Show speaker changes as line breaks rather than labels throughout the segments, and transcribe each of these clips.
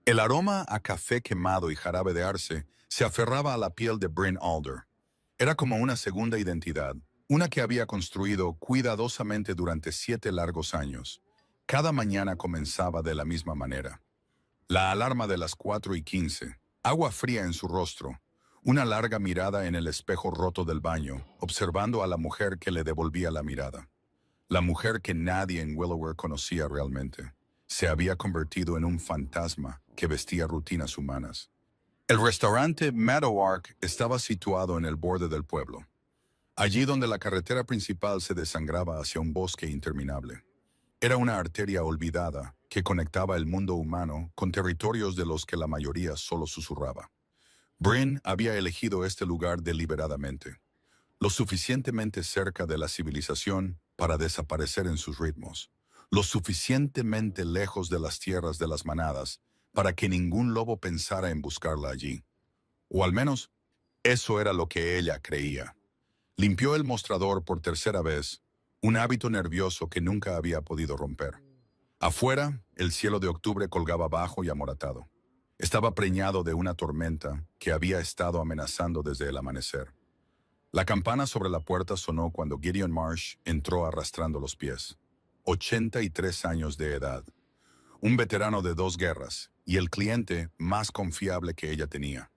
El aroma a café quemado y jarabe de arce se aferraba a la piel de Bryn Alder. Era como una segunda identidad, una que había construido cuidadosamente durante 7 largos años. Cada mañana comenzaba de la misma manera. La alarma de las 4:15, agua fría en su rostro, una larga mirada en el espejo roto del baño, observando a la mujer que le devolvía la mirada. La mujer que nadie en Willower conocía realmente. Se había convertido en un fantasma que vestía rutinas humanas. El restaurante Meadowlark estaba situado en el borde del pueblo, allí donde la carretera principal se desangraba hacia un bosque interminable. Era una arteria olvidada que conectaba el mundo humano con territorios de los que la mayoría solo susurraba. Bryn había elegido este lugar deliberadamente, lo suficientemente cerca de la civilización para desaparecer en sus ritmos, lo suficientemente lejos de las tierras de las manadas para que ningún lobo pensara en buscarla allí. O al menos, eso era lo que ella creía. Limpió el mostrador por tercera vez, un hábito nervioso que nunca había podido romper. Afuera, el cielo de octubre colgaba bajo y amoratado. Estaba preñado de una tormenta que había estado amenazando desde el amanecer. La campana sobre la puerta sonó cuando Gideon Marsh entró arrastrando los pies. 83 años de edad, un veterano de 2 guerras y el cliente más confiable que ella tenía.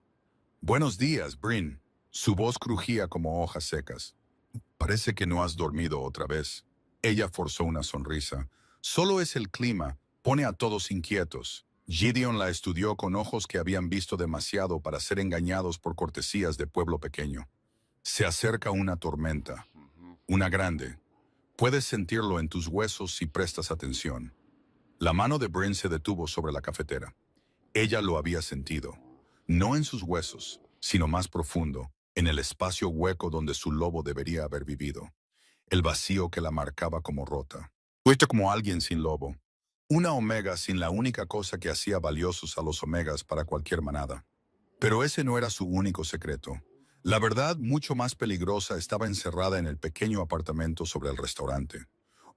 «Buenos días, Bryn». Su voz crujía como hojas secas. «Parece que no has dormido otra vez». Ella forzó una sonrisa. «Solo es el clima, pone a todos inquietos». Gideon la estudió con ojos que habían visto demasiado para ser engañados por cortesías de pueblo pequeño. «Se acerca una tormenta, una grande. Puedes sentirlo en tus huesos si prestas atención». La mano de Bryn se detuvo sobre la cafetera. Ella lo había sentido, no en sus huesos, sino más profundo, en el espacio hueco donde su lobo debería haber vivido, el vacío que la marcaba como rota. Fuiste como alguien sin lobo, una omega sin la única cosa que hacía valiosos a los omegas para cualquier manada. Pero ese no era su único secreto. La verdad mucho más peligrosa estaba encerrada en el pequeño apartamento sobre el restaurante,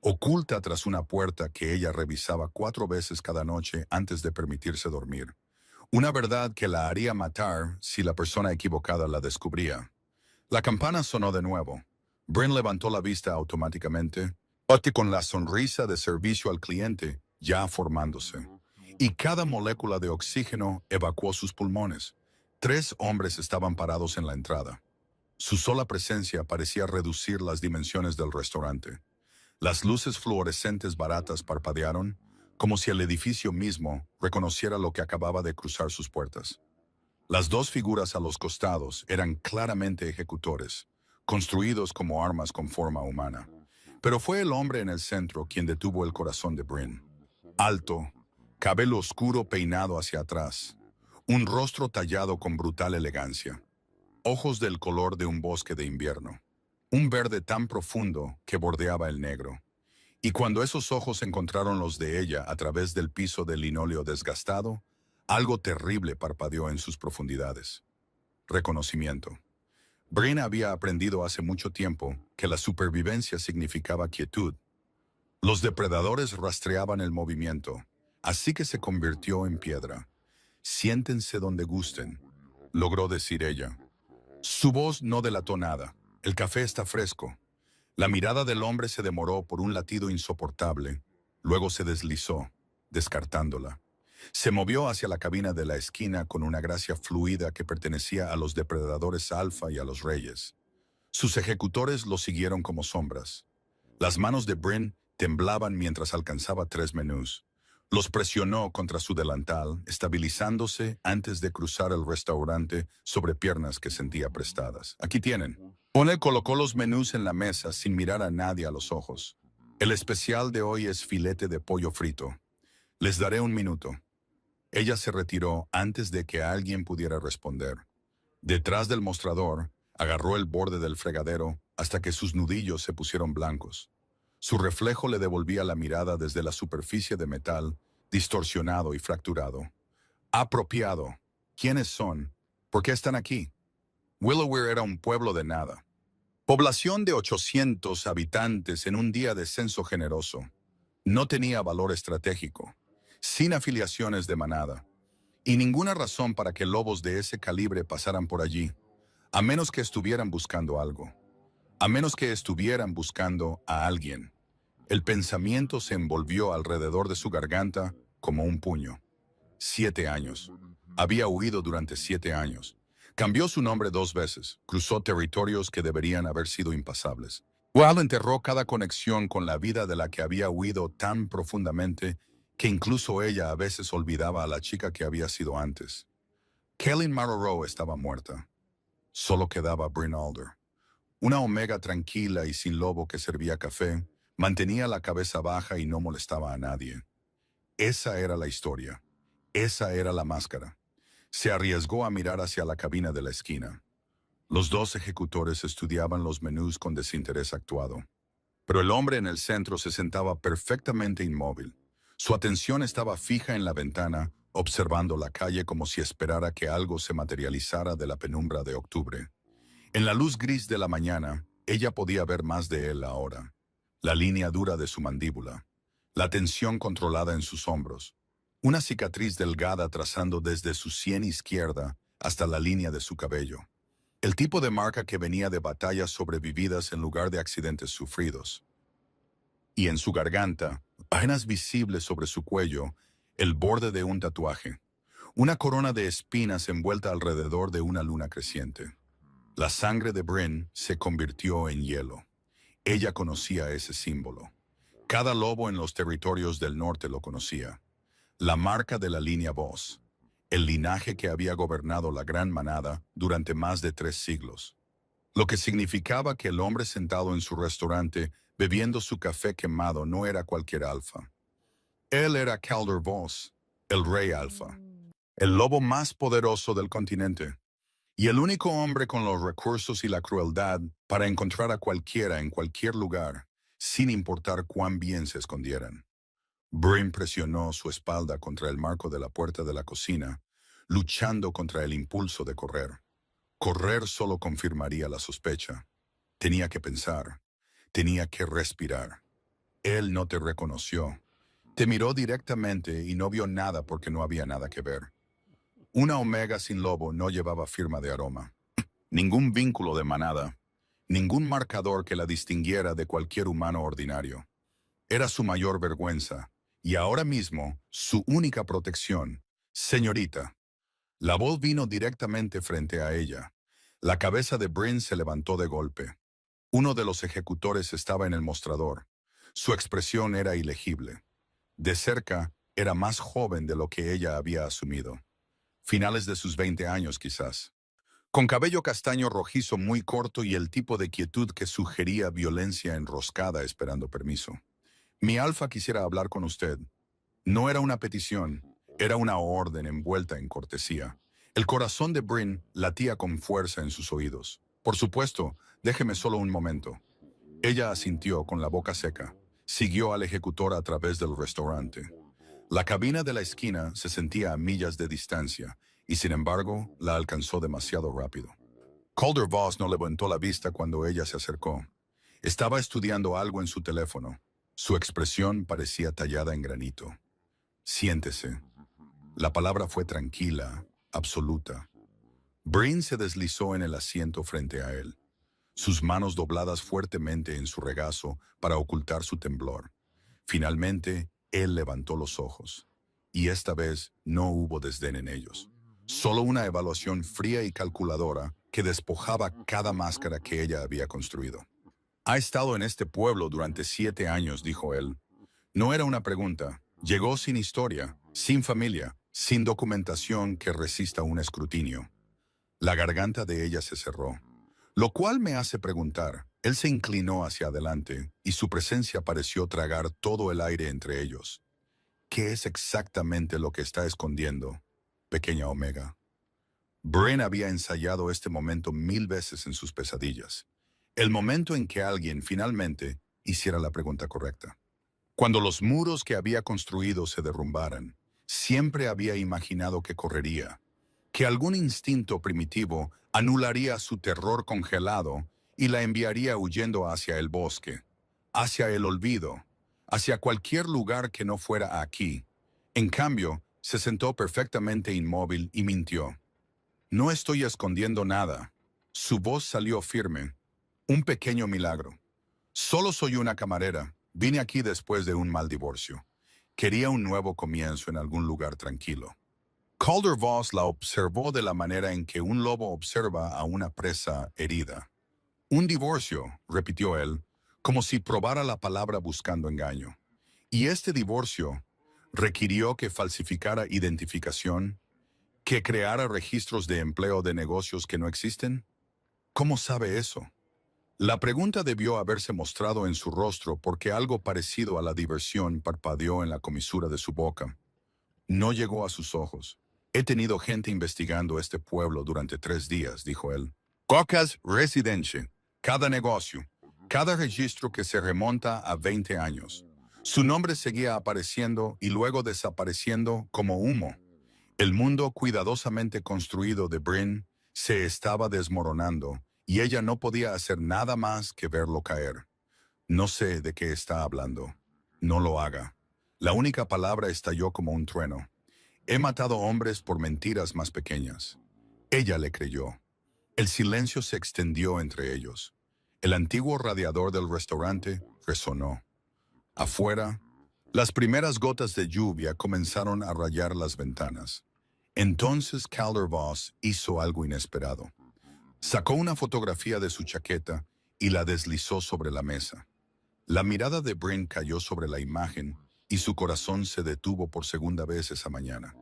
oculta tras una puerta que ella revisaba 4 veces cada noche antes de permitirse dormir. Una verdad que la haría matar si la persona equivocada la descubría. La campana sonó de nuevo. Bryn levantó la vista automáticamente, con la sonrisa de servicio al cliente ya formándose. Y cada molécula de oxígeno evacuó sus pulmones. 3 hombres estaban parados en la entrada. Su sola presencia parecía reducir las dimensiones del restaurante. Las luces fluorescentes baratas parpadearon, como si el edificio mismo reconociera lo que acababa de cruzar sus puertas. Las 2 figuras a los costados eran claramente ejecutores, construidos como armas con forma humana. Pero fue el hombre en el centro quien detuvo el corazón de Bryn. Alto, cabello oscuro peinado hacia atrás, un rostro tallado con brutal elegancia, ojos del color de un bosque de invierno, un verde tan profundo que bordeaba el negro. Y cuando esos ojos encontraron los de ella a través del piso de linóleo desgastado, algo terrible parpadeó en sus profundidades. Reconocimiento. Bryn había aprendido hace mucho tiempo que la supervivencia significaba quietud. Los depredadores rastreaban el movimiento, así que se convirtió en piedra. «Siéntense donde gusten», logró decir ella. Su voz no delató nada. «El café está fresco». La mirada del hombre se demoró por un latido insoportable, luego se deslizó, descartándola. Se movió hacia la cabina de la esquina con una gracia fluida que pertenecía a los depredadores alfa y a los reyes. Sus ejecutores lo siguieron como sombras. Las manos de Bryn temblaban mientras alcanzaba 3 menús. Los presionó contra su delantal, estabilizándose antes de cruzar el restaurante sobre piernas que sentía prestadas. «Aquí tienen». Pone colocó los menús en la mesa sin mirar a nadie a los ojos. «El especial de hoy es filete de pollo frito. Les daré 1 minuto». Ella se retiró antes de que alguien pudiera responder. Detrás del mostrador, agarró el borde del fregadero hasta que sus nudillos se pusieron blancos. Su reflejo le devolvía la mirada desde la superficie de metal, distorsionado y fracturado. «Apropiado. ¿Quiénes son? ¿Por qué están aquí?» Willower era un pueblo de nada. Población de 800 habitantes en un día de censo generoso. No tenía valor estratégico. Sin afiliaciones de manada. Y ninguna razón para que lobos de ese calibre pasaran por allí, a menos que estuvieran buscando algo, a menos que estuvieran buscando a alguien. El pensamiento se envolvió alrededor de su garganta como un puño. 7 años. Había huido durante 7 años. Cambió su nombre 2 veces. Cruzó territorios que deberían haber sido impasables. Wall enterró cada conexión con la vida de la que había huido tan profundamente que incluso ella a veces olvidaba a la chica que había sido antes. Kaylin Marrero estaba muerta. Solo quedaba Bryn Alder. Una omega tranquila y sin lobo que servía café, mantenía la cabeza baja y no molestaba a nadie. Esa era la historia. Esa era la máscara. Se arriesgó a mirar hacia la cabina de la esquina. Los dos ejecutores estudiaban los menús con desinterés actuado. Pero el hombre en el centro se sentaba perfectamente inmóvil. Su atención estaba fija en la ventana, observando la calle como si esperara que algo se materializara de la penumbra de octubre. En la luz gris de la mañana, ella podía ver más de él ahora. La línea dura de su mandíbula, la tensión controlada en sus hombros, una cicatriz delgada trazando desde su sien izquierda hasta la línea de su cabello. El tipo de marca que venía de batallas sobrevividas en lugar de accidentes sufridos. Y en su garganta, apenas visible sobre su cuello, el borde de un tatuaje, una corona de espinas envuelta alrededor de una luna creciente. La sangre de Bryn se convirtió en hielo. Ella conocía ese símbolo. Cada lobo en los territorios del norte lo conocía. La marca de la línea Voss, el linaje que había gobernado la gran manada durante más de 3 siglos. Lo que significaba que el hombre sentado en su restaurante bebiendo su café quemado no era cualquier alfa. Él era Calder Voss, el rey alfa, el lobo más poderoso del continente, y el único hombre con los recursos y la crueldad para encontrar a cualquiera en cualquier lugar, sin importar cuán bien se escondieran. Bryn presionó su espalda contra el marco de la puerta de la cocina, luchando contra el impulso de correr. Correr solo confirmaría la sospecha. Tenía que pensar, tenía que respirar. Él no te reconoció. Te miró directamente y no vio nada porque no había nada que ver. Una omega sin lobo no llevaba firma de aroma. Ningún vínculo de manada. Ningún marcador que la distinguiera de cualquier humano ordinario. Era su mayor vergüenza. Y ahora mismo, su única protección. Señorita. La voz vino directamente frente a ella. La cabeza de Bryn se levantó de golpe. Uno de los ejecutores estaba en el mostrador. Su expresión era ilegible. De cerca, era más joven de lo que ella había asumido. Finales de sus 20 años, quizás. Con cabello castaño rojizo muy corto y el tipo de quietud que sugería violencia enroscada esperando permiso. Mi alfa quisiera hablar con usted. No era una petición, era una orden envuelta en cortesía. El corazón de Bryn latía con fuerza en sus oídos. Por supuesto, déjeme solo un momento. Ella asintió con la boca seca. Siguió al ejecutor a través del restaurante. La cabina de la esquina se sentía a millas de distancia, y sin embargo, la alcanzó demasiado rápido. Calder Voss no levantó la vista cuando ella se acercó. Estaba estudiando algo en su teléfono. Su expresión parecía tallada en granito. Siéntese. La palabra fue tranquila, absoluta. Bryn se deslizó en el asiento frente a él, sus manos dobladas fuertemente en su regazo para ocultar su temblor. Finalmente, él levantó los ojos, y esta vez no hubo desdén en ellos. Solo una evaluación fría y calculadora que despojaba cada máscara que ella había construido. Ha estado en este pueblo durante 7 años, dijo él. No era una pregunta. Llegó sin historia, sin familia, sin documentación que resista un escrutinio. La garganta de ella se cerró, lo cual me hace preguntar. Él se inclinó hacia adelante y su presencia pareció tragar todo el aire entre ellos. ¿Qué es exactamente lo que está escondiendo, pequeña Omega? Bryn había ensayado este momento 1000 veces en sus pesadillas. El momento en que alguien finalmente hiciera la pregunta correcta. Cuando los muros que había construido se derrumbaran, siempre había imaginado que correría, que algún instinto primitivo anularía su terror congelado y la enviaría huyendo hacia el bosque, hacia el olvido, hacia cualquier lugar que no fuera aquí. En cambio, Se sentó perfectamente inmóvil y mintió. No estoy escondiendo nada. Su voz salió firme. Un pequeño milagro. Solo soy una camarera. Vine aquí después de un mal divorcio. Quería un nuevo comienzo en algún lugar tranquilo. Calder Voss la observó de la manera en que un lobo observa a una presa herida. Un divorcio, repitió él, como si probara la palabra buscando engaño. Y este divorcio requirió que falsificara identificación, que creara registros de empleo de negocios que no existen. ¿Cómo sabe eso? La pregunta debió haberse mostrado en su rostro porque algo parecido a la diversión parpadeó en la comisura de su boca. No llegó a sus ojos. He tenido gente investigando este pueblo durante 3 días, dijo él. Cocas Residency. Cada negocio, cada registro que se remonta a 20 años. Su nombre seguía apareciendo y luego desapareciendo como humo. El mundo cuidadosamente construido de Bryn se estaba desmoronando y ella no podía hacer nada más que verlo caer. No sé de qué está hablando. No lo haga. La única palabra estalló como un trueno. He matado hombres por mentiras más pequeñas. Ella le creyó. El silencio se extendió entre ellos. El antiguo radiador del restaurante resonó. Afuera, las primeras gotas de lluvia comenzaron a rayar las ventanas. Entonces Calder Voss hizo algo inesperado. Sacó una fotografía de su chaqueta y la deslizó sobre la mesa. La mirada de Bryn cayó sobre la imagen y su corazón se detuvo por segunda vez esa mañana.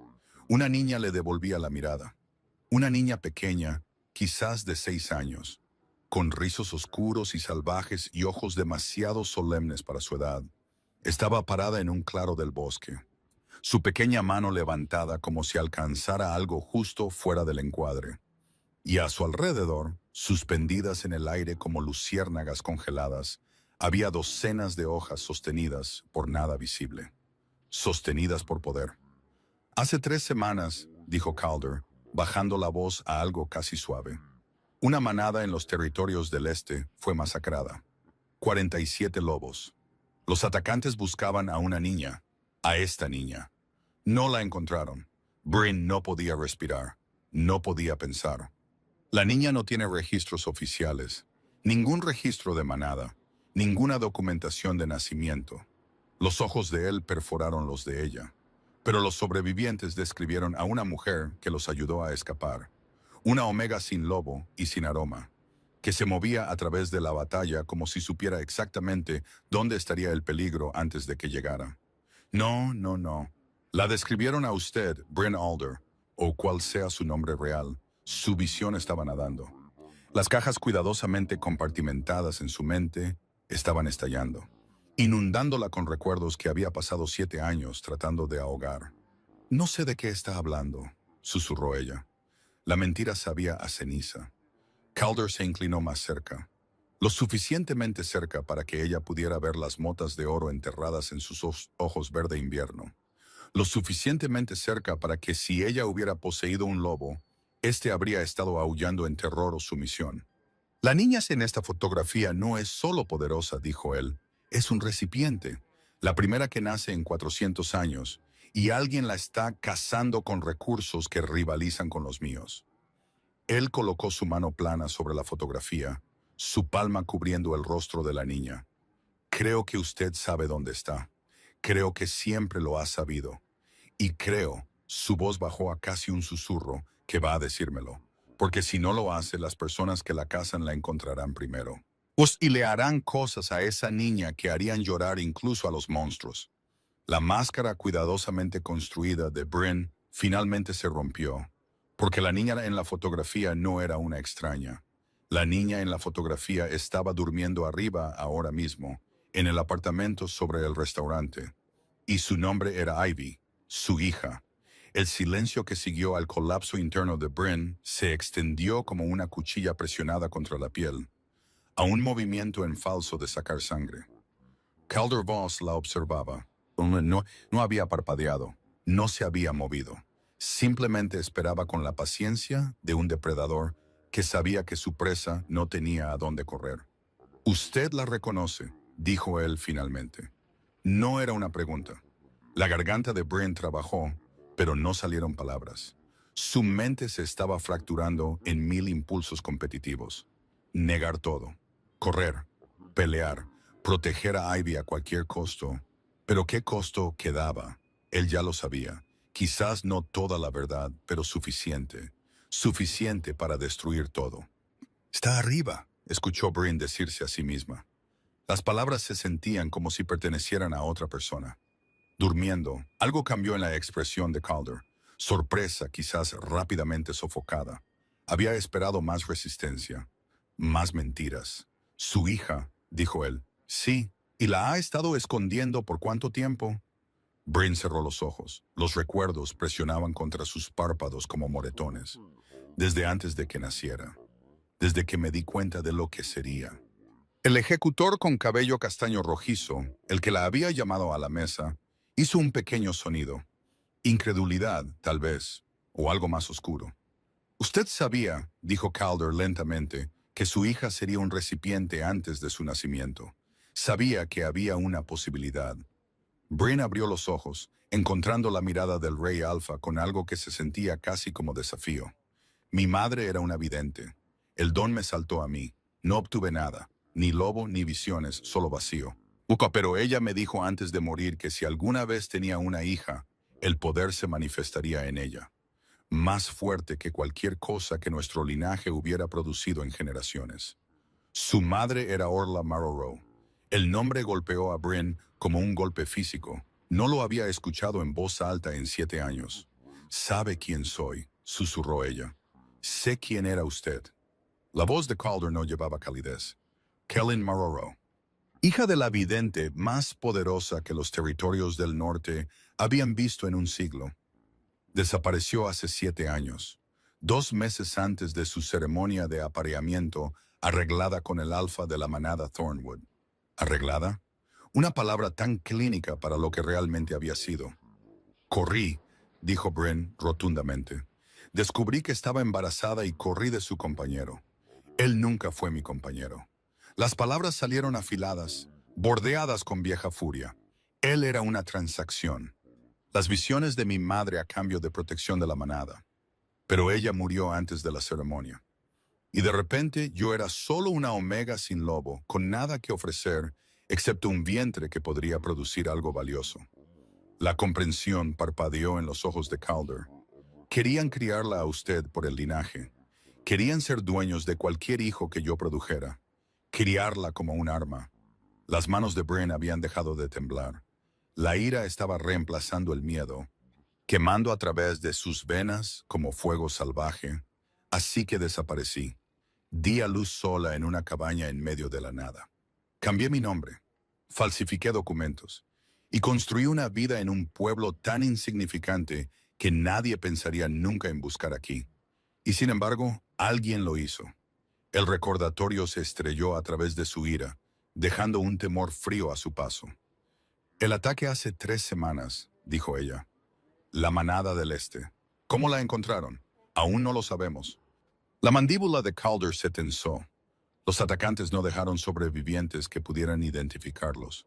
Una niña le devolvía la mirada. Una niña pequeña, quizás de 6 años, con rizos oscuros y salvajes y ojos demasiado solemnes para su edad. Estaba parada en un claro del bosque, su pequeña mano levantada como si alcanzara algo justo fuera del encuadre. Y a su alrededor, suspendidas en el aire como luciérnagas congeladas, había docenas de hojas sostenidas por nada visible, sostenidas por poder. Hace 3 semanas, dijo Calder, bajando la voz a algo casi suave, una manada en los territorios del este fue masacrada. 47 lobos. Los atacantes buscaban a una niña, a esta niña. No la encontraron. Bryn no podía respirar, no podía pensar. La niña no tiene registros oficiales, ningún registro de manada, ninguna documentación de nacimiento. Los ojos de él perforaron los de ella, pero los sobrevivientes describieron a una mujer que los ayudó a escapar, una omega sin lobo y sin aroma, que se movía a través de la batalla como si supiera exactamente dónde estaría el peligro antes de que llegara. No, no, no. La describieron a usted, Bryn Alder, o cual sea su nombre real. Su visión estaba nadando. Las cajas cuidadosamente compartimentadas en su mente estaban estallando, inundándola con recuerdos que había pasado 7 años tratando de ahogar. No sé de qué está hablando, susurró ella. La mentira sabía a ceniza. Calder se inclinó más cerca, lo suficientemente cerca para que ella pudiera ver las motas de oro enterradas en sus ojos verde invierno. Lo suficientemente cerca para que si ella hubiera poseído un lobo, este habría estado aullando en terror o sumisión. La niña en esta fotografía no es solo poderosa, dijo él, es un recipiente, la primera que nace en 400 años, y alguien la está cazando con recursos que rivalizan con los míos. Él colocó su mano plana sobre la fotografía, su palma cubriendo el rostro de la niña. Creo que usted sabe dónde está. Creo que siempre lo ha sabido. Y creo, su voz bajó a casi un susurro, que va a decírmelo. Porque si no lo hace, las personas que la cazan la encontrarán primero. Y le harán cosas a esa niña que harían llorar incluso a los monstruos. La máscara cuidadosamente construida de Bryn finalmente se rompió, porque la niña en la fotografía no era una extraña. La niña en la fotografía estaba durmiendo arriba ahora mismo, en el apartamento sobre el restaurante. Y su nombre era Ivy, su hija. El silencio que siguió al colapso interno de Bryn se extendió como una cuchilla presionada contra la piel, a un movimiento en falso de sacar sangre. Calder Voss la observaba. No había parpadeado, no se había movido. Simplemente esperaba con la paciencia de un depredador que sabía que su presa no tenía a dónde correr. Usted la reconoce, dijo él finalmente. No era una pregunta. La garganta de Bryn trabajó, pero no salieron palabras. Su mente se estaba fracturando en 1000 impulsos competitivos. Negar todo, correr, pelear, proteger a Ivy a cualquier costo. Pero ¿qué costo quedaba? Él ya lo sabía. Quizás no toda la verdad, pero suficiente. Suficiente para destruir todo. «Está arriba», escuchó Bryn decirse a sí misma. Las palabras se sentían como si pertenecieran a otra persona. Durmiendo, algo cambió en la expresión de Calder. Sorpresa, quizás rápidamente sofocada. Había esperado más resistencia, más mentiras. «Su hija», dijo él. «Sí, ¿y la ha estado escondiendo por cuánto tiempo?» Bryn cerró los ojos. Los recuerdos presionaban contra sus párpados como moretones. Desde antes de que naciera. Desde que me di cuenta de lo que sería. El ejecutor con cabello castaño rojizo, el que la había llamado a la mesa, hizo un pequeño sonido. Incredulidad, tal vez, o algo más oscuro. «Usted sabía», dijo Calder lentamente, «que su hija sería un recipiente antes de su nacimiento. Sabía que había una posibilidad». Bryn abrió los ojos, encontrando la mirada del rey Alfa con algo que se sentía casi como desafío. «Mi madre era una vidente. El don me saltó a mí. No obtuve nada, ni lobo ni visiones, solo vacío. Pero ella me dijo antes de morir que si alguna vez tenía una hija, el poder se manifestaría en ella, más fuerte que cualquier cosa que nuestro linaje hubiera producido en generaciones. Su madre era Orla Marrowrow. El nombre golpeó a Bryn como un golpe físico. No lo había escuchado en voz alta en 7 años. «Sabe quién soy», susurró ella. «Sé quién era usted». La voz de Calder no llevaba calidez. «Kellen Marrowrow, hija de la vidente más poderosa que los territorios del norte habían visto en un siglo. Desapareció hace 7 años, 2 meses antes de su ceremonia de apareamiento arreglada con el alfa de la manada Thornwood. ¿Arreglada? Una palabra tan clínica para lo que realmente había sido. «Corrí», dijo Bryn rotundamente. «Descubrí que estaba embarazada y corrí de su compañero. Él nunca fue mi compañero». Las palabras salieron afiladas, bordeadas con vieja furia. Él era una transacción. Las visiones de mi madre a cambio de protección de la manada. Pero ella murió antes de la ceremonia. Y de repente yo era solo una omega sin lobo, con nada que ofrecer, excepto un vientre que podría producir algo valioso. La comprensión parpadeó en los ojos de Calder. Querían criarla a usted por el linaje. Querían ser dueños de cualquier hijo que yo produjera. Criarla como un arma. Las manos de Bryn habían dejado de temblar. La ira estaba reemplazando el miedo, quemando a través de sus venas como fuego salvaje. Así que desaparecí. Di a luz sola en una cabaña en medio de la nada. Cambié mi nombre, falsifiqué documentos y construí una vida en un pueblo tan insignificante que nadie pensaría nunca en buscar aquí. Y sin embargo, alguien lo hizo. El recordatorio se estrelló a través de su ira, dejando un temor frío a su paso. «El ataque hace 3 semanas», dijo ella. «La manada del este. ¿Cómo la encontraron? Aún no lo sabemos». La mandíbula de Calder se tensó. Los atacantes no dejaron sobrevivientes que pudieran identificarlos,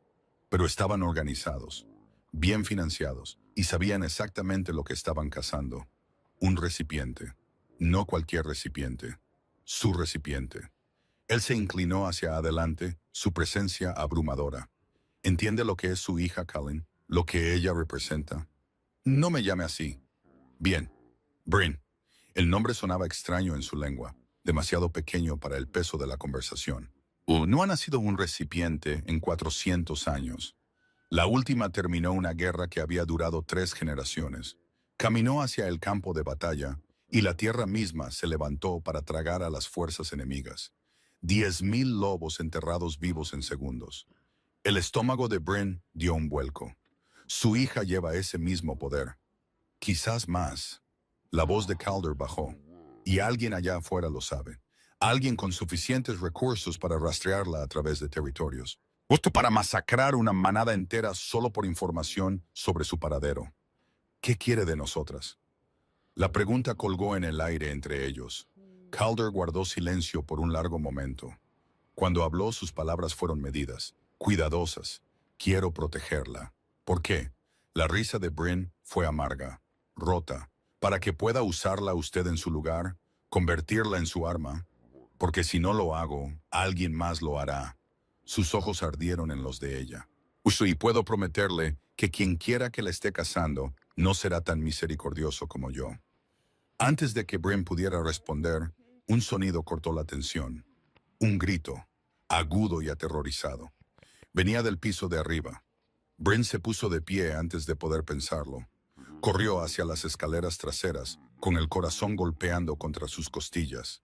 pero estaban organizados, bien financiados, y sabían exactamente lo que estaban cazando. Un recipiente. No cualquier recipiente. Su recipiente. Él se inclinó hacia adelante, su presencia abrumadora. «¿Entiende lo que es su hija, Cullen? ¿Lo que ella representa?» «No me llame así». «Bien. Bryn». El nombre sonaba extraño en su lengua, demasiado pequeño para el peso de la conversación. No ha nacido un recipiente en 400 años. La última terminó una guerra que había durado 3 generaciones. Caminó hacia el campo de batalla, y la tierra misma se levantó para tragar a las fuerzas enemigas. 10,000 lobos enterrados vivos en segundos. El estómago de Bryn dio un vuelco. Su hija lleva ese mismo poder. Quizás más. La voz de Calder bajó. Y alguien allá afuera lo sabe. Alguien con suficientes recursos para rastrearla a través de territorios. Justo para masacrar una manada entera solo por información sobre su paradero. ¿Qué quiere de nosotras? La pregunta colgó en el aire entre ellos. Calder guardó silencio por un largo momento. Cuando habló, sus palabras fueron medidas, cuidadosas. «Quiero protegerla». ¿Por qué? La risa de Bryn fue amarga. rota, para que pueda usarla usted en su lugar, convertirla en su arma, porque si no lo hago, alguien más lo hará. Sus ojos ardieron en los de ella. Y puedo prometerle que quien quiera que la esté casando no será tan misericordioso como yo. Antes de que Bryn pudiera responder, un sonido cortó la tensión. Un grito, agudo y aterrorizado. Venía del piso de arriba. Bryn se puso de pie antes de poder pensarlo. Corrió hacia las escaleras traseras, con el corazón golpeando contra sus costillas.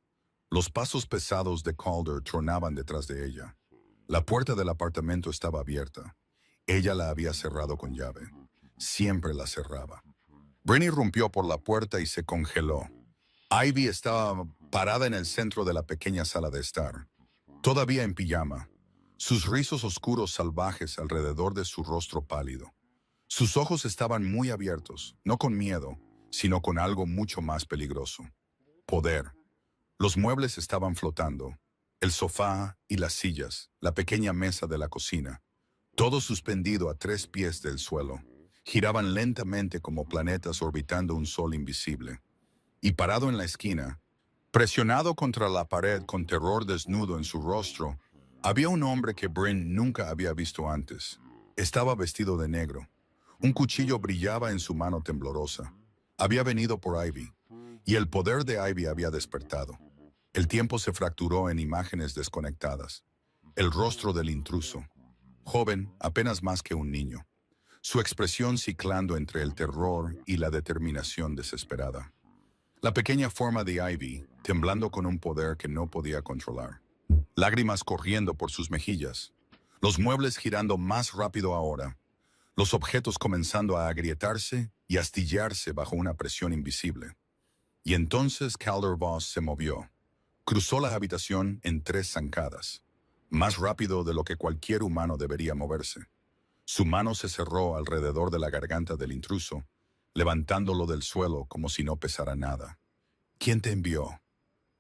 Los pasos pesados de Calder tronaban detrás de ella. La puerta del apartamento estaba abierta. Ella la había cerrado con llave. Siempre la cerraba. Bryn irrumpió por la puerta y se congeló. Ivy estaba parada en el centro de la pequeña sala de estar, todavía en pijama, sus rizos oscuros salvajes alrededor de su rostro pálido. Sus ojos estaban muy abiertos, no con miedo, sino con algo mucho más peligroso. Poder. Los muebles estaban flotando, el sofá y las sillas, la pequeña mesa de la cocina, todo suspendido a 3 pies del suelo. Giraban lentamente como planetas orbitando un sol invisible. Y parado en la esquina, presionado contra la pared con terror desnudo en su rostro, había un hombre que Bryn nunca había visto antes. Estaba vestido de negro. Un cuchillo brillaba en su mano temblorosa. Había venido por Ivy, y el poder de Ivy había despertado. El tiempo se fracturó en imágenes desconectadas. El rostro del intruso, joven, apenas más que un niño. Su expresión ciclando entre el terror y la determinación desesperada. La pequeña forma de Ivy, temblando con un poder que no podía controlar. Lágrimas corriendo por sus mejillas. Los muebles girando más rápido ahora. Los objetos comenzando a agrietarse y astillarse bajo una presión invisible. Y entonces Calder Voss se movió. Cruzó la habitación en 3 zancadas. Más rápido de lo que cualquier humano debería moverse. Su mano se cerró alrededor de la garganta del intruso, levantándolo del suelo como si no pesara nada. ¿Quién te envió?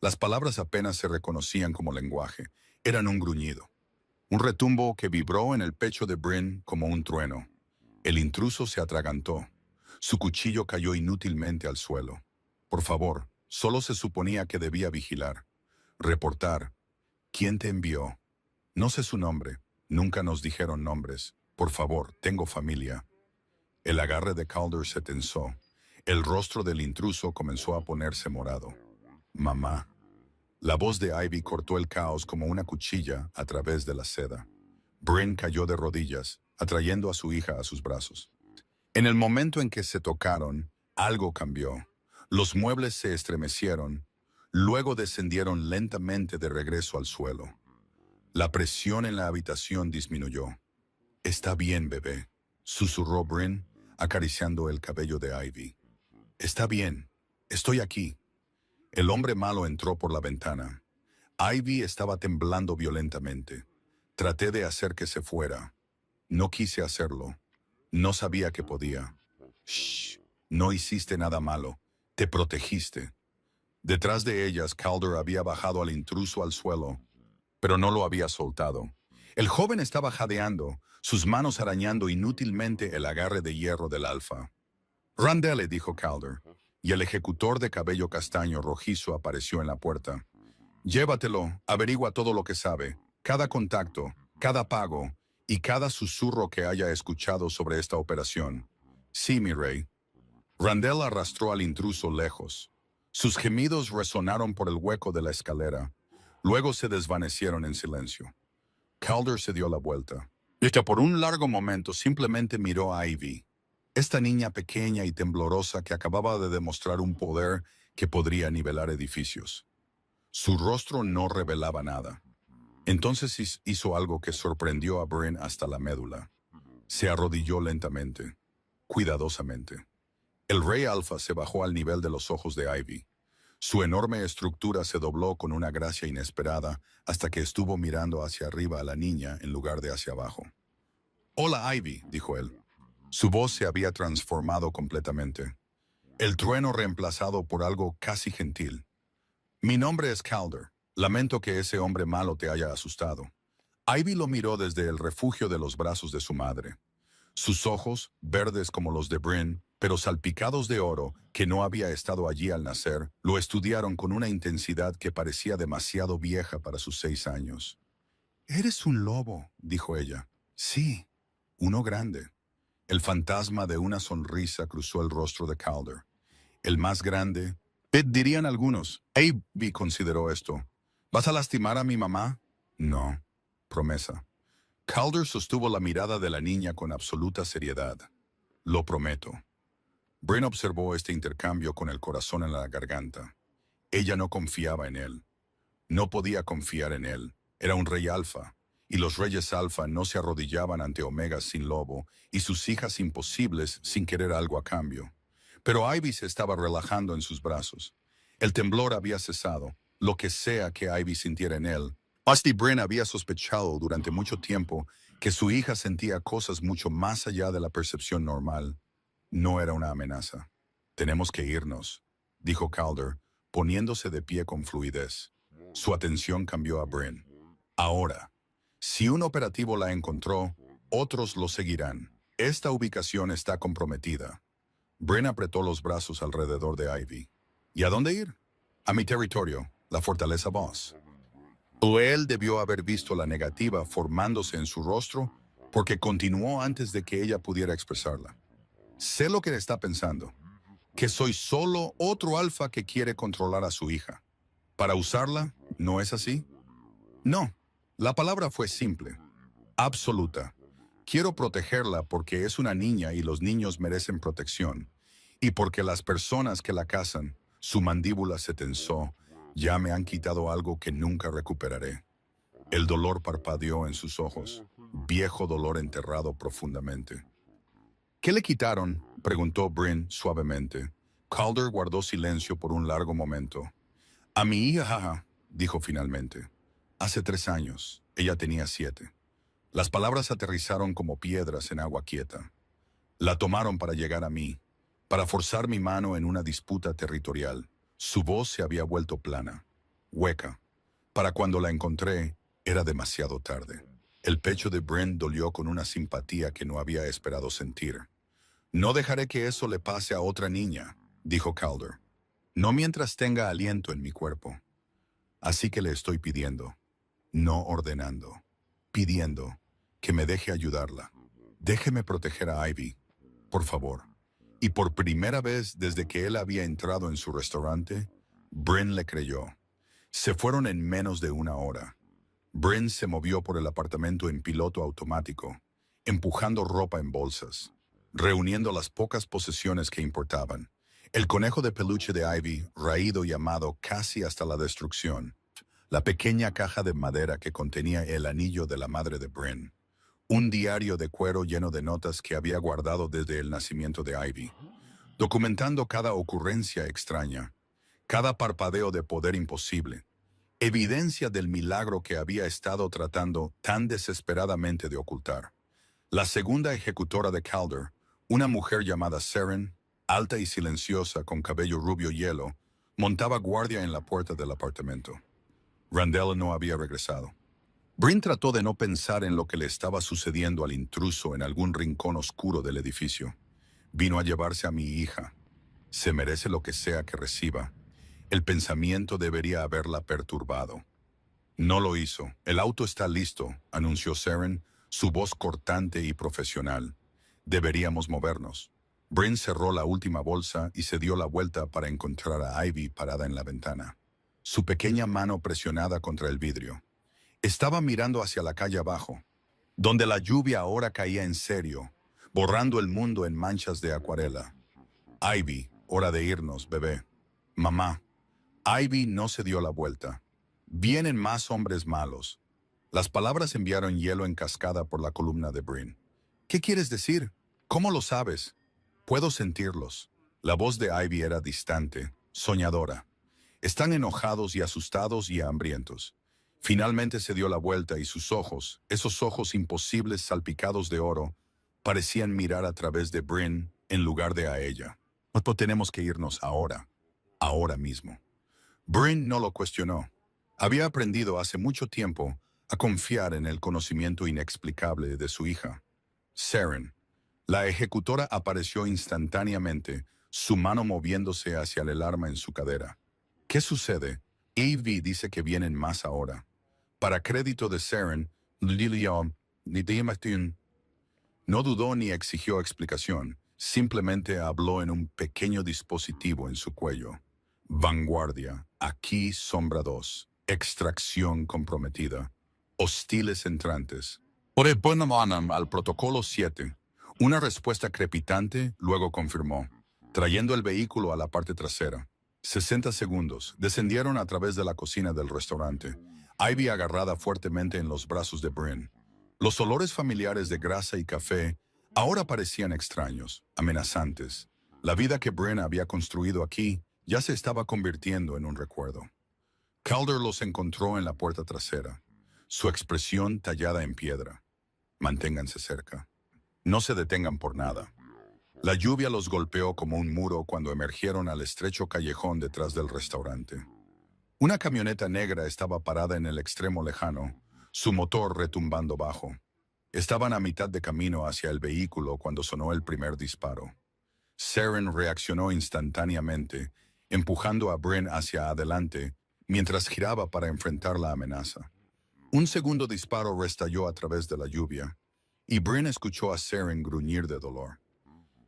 Las palabras apenas se reconocían como lenguaje. Eran un gruñido. Un retumbo que vibró en el pecho de Bryn como un trueno. El intruso se atragantó. Su cuchillo cayó inútilmente al suelo. Por favor, solo se suponía que debía vigilar. Reportar. ¿Quién te envió? No sé su nombre. Nunca nos dijeron nombres. Por favor, tengo familia. El agarre de Calder se tensó. El rostro del intruso comenzó a ponerse morado. Mamá. La voz de Ivy cortó el caos como una cuchilla a través de la seda. Bryn cayó de rodillas, atrayendo a su hija a sus brazos. En el momento en que se tocaron, algo cambió. Los muebles se estremecieron, luego descendieron lentamente de regreso al suelo. La presión en la habitación disminuyó. «Está bien, bebé», susurró Bryn, acariciando el cabello de Ivy. «Está bien. Estoy aquí». El hombre malo entró por la ventana. Ivy estaba temblando violentamente. Traté de hacer que se fuera. No quise hacerlo. No sabía que podía. Shh. No hiciste nada malo. Te protegiste. Detrás de ellas, Calder había bajado al intruso al suelo, pero no lo había soltado. El joven estaba jadeando, sus manos arañando inútilmente el agarre de hierro del alfa. «Randele», dijo Calder, y el ejecutor de cabello castaño rojizo apareció en la puerta. «Llévatelo, averigua todo lo que sabe, cada contacto, cada pago y cada susurro que haya escuchado sobre esta operación». «Sí, mi rey». Randall arrastró al intruso lejos. Sus gemidos resonaron por el hueco de la escalera. Luego se desvanecieron en silencio. Calder se dio la vuelta. Por un largo momento simplemente miró a Ivy, esta niña pequeña y temblorosa que acababa de demostrar un poder que podría nivelar edificios. Su rostro no revelaba nada. Entonces hizo algo que sorprendió a Bryn hasta la médula. Se arrodilló lentamente, cuidadosamente. El rey alfa se bajó al nivel de los ojos de Ivy. Su enorme estructura se dobló con una gracia inesperada hasta que estuvo mirando hacia arriba a la niña en lugar de hacia abajo. «Hola, Ivy», dijo él. Su voz se había transformado completamente. El trueno reemplazado por algo casi gentil. «Mi nombre es Calder. Lamento que ese hombre malo te haya asustado». Ivy lo miró desde el refugio de los brazos de su madre. Sus ojos, verdes como los de Bryn, pero salpicados de oro, que no había estado allí al nacer, lo estudiaron con una intensidad que parecía demasiado vieja para sus 6 años. «Eres un lobo», dijo ella. «Sí, uno grande». El fantasma de una sonrisa cruzó el rostro de Calder. El más grande. Dirían algunos. Ivy consideró esto. ¿Vas a lastimar a mi mamá? No. Promesa. Calder sostuvo la mirada de la niña con absoluta seriedad. Lo prometo. Bryn observó este intercambio con el corazón en la garganta. Ella no confiaba en él. No podía confiar en él. Era un rey alfa, y los reyes alfa no se arrodillaban ante omegas sin lobo y sus hijas imposibles sin querer algo a cambio. Pero Ivy se estaba relajando en sus brazos. El temblor había cesado, lo que sea que Ivy sintiera en él. Asti Bryn había sospechado durante mucho tiempo que su hija sentía cosas mucho más allá de la percepción normal. No era una amenaza. «Tenemos que irnos», dijo Calder, poniéndose de pie con fluidez. Su atención cambió a Bryn. «Ahora, si un operativo la encontró, otros lo seguirán. Esta ubicación está comprometida». Bryn apretó los brazos alrededor de Ivy. «¿Y a dónde ir?» «A mi territorio, la fortaleza Boss». O él debió haber visto la negativa formándose en su rostro porque continuó antes de que ella pudiera expresarla. «Sé lo que está pensando, que soy solo otro alfa que quiere controlar a su hija. Para usarla, ¿no es así?» «No». La palabra fue simple, absoluta. «Quiero protegerla porque es una niña y los niños merecen protección. Y porque las personas que la cazan, su mandíbula se tensó, ya me han quitado algo que nunca recuperaré». El dolor parpadeó en sus ojos, viejo dolor enterrado profundamente. «¿Qué le quitaron?», preguntó Bryn suavemente. Calder guardó silencio por un largo momento. «A mi hija», dijo finalmente. «Hace 3 años. Ella tenía 7». Las palabras aterrizaron como piedras en agua quieta. «La tomaron para llegar a mí, para forzar mi mano en una disputa territorial». Su voz se había vuelto plana, hueca. Para cuando la encontré, era demasiado tarde. El pecho de Bryn dolió con una simpatía que no había esperado sentir. «No dejaré que eso le pase a otra niña», dijo Calder. «No mientras tenga aliento en mi cuerpo. Así que le estoy pidiendo, no ordenando, pidiendo que me deje ayudarla. Déjeme proteger a Ivy, por favor». Y por primera vez desde que él había entrado en su restaurante, Bryn le creyó. Se fueron en menos de 1 hora. Bryn se movió por el apartamento en piloto automático, empujando ropa en bolsas, reuniendo las pocas posesiones que importaban. El conejo de peluche de Ivy, raído y amado casi hasta la destrucción. La pequeña caja de madera que contenía el anillo de la madre de Bryn. Un diario de cuero lleno de notas que había guardado desde el nacimiento de Ivy, documentando cada ocurrencia extraña, cada parpadeo de poder imposible, evidencia del milagro que había estado tratando tan desesperadamente de ocultar. La segunda ejecutora de Calder, una mujer llamada Seren, alta y silenciosa con cabello rubio hielo, montaba guardia en la puerta del apartamento. Randall no había regresado. Bryn trató de no pensar en lo que le estaba sucediendo al intruso en algún rincón oscuro del edificio. «Vino a llevarse a mi hija. Se merece lo que sea que reciba». El pensamiento debería haberla perturbado. No lo hizo. «El auto está listo», anunció Seren, su voz cortante y profesional. «Deberíamos movernos». Bryn cerró la última bolsa y se dio la vuelta para encontrar a Ivy parada en la ventana. Su pequeña mano presionada contra el vidrio. Estaba mirando hacia la calle abajo, donde la lluvia ahora caía en serio, borrando el mundo en manchas de acuarela. «Ivy, hora de irnos, bebé». «Mamá». Ivy no se dio la vuelta. «Vienen más hombres malos». Las palabras enviaron hielo en cascada por la columna de Bryn. «¿Qué quieres decir? ¿Cómo lo sabes?» «Puedo sentirlos». La voz de Ivy era distante, soñadora. «Están enojados y asustados y hambrientos». Finalmente se dio la vuelta y sus ojos, esos ojos imposibles salpicados de oro, parecían mirar a través de Bryn en lugar de a ella. «No tenemos que irnos ahora, ahora mismo». Bryn no lo cuestionó. Había aprendido hace mucho tiempo a confiar en el conocimiento inexplicable de su hija. Seren, La ejecutora apareció instantáneamente, su mano moviéndose hacia el arma en su cadera. ¿Qué sucede? AV dice que vienen más ahora. Para crédito de Saren, Lilian no dudó ni exigió explicación, simplemente habló en un pequeño dispositivo en su cuello. Vanguardia, aquí Sombra 2, extracción comprometida, hostiles entrantes. Por el Ponamanam al protocolo 7, una respuesta crepitante luego confirmó, trayendo el vehículo a la parte trasera. 60 segundos, descendieron a través de la cocina del restaurante, Ivy agarrada fuertemente en los brazos de Bryn. Los olores familiares de grasa y café ahora parecían extraños, amenazantes. La vida que Bryn había construido aquí ya se estaba convirtiendo en un recuerdo. Calder los encontró en la puerta trasera, su expresión tallada en piedra. Manténganse cerca. No se detengan por nada. La lluvia los golpeó como un muro cuando emergieron al estrecho callejón detrás del restaurante. Una camioneta negra estaba parada en el extremo lejano, su motor retumbando bajo. Estaban a mitad de camino hacia el vehículo cuando sonó el primer disparo. Saren reaccionó instantáneamente, empujando a Bryn hacia adelante mientras giraba para enfrentar la amenaza. Un segundo disparo restalló a través de la lluvia, y Bryn escuchó a Saren gruñir de dolor.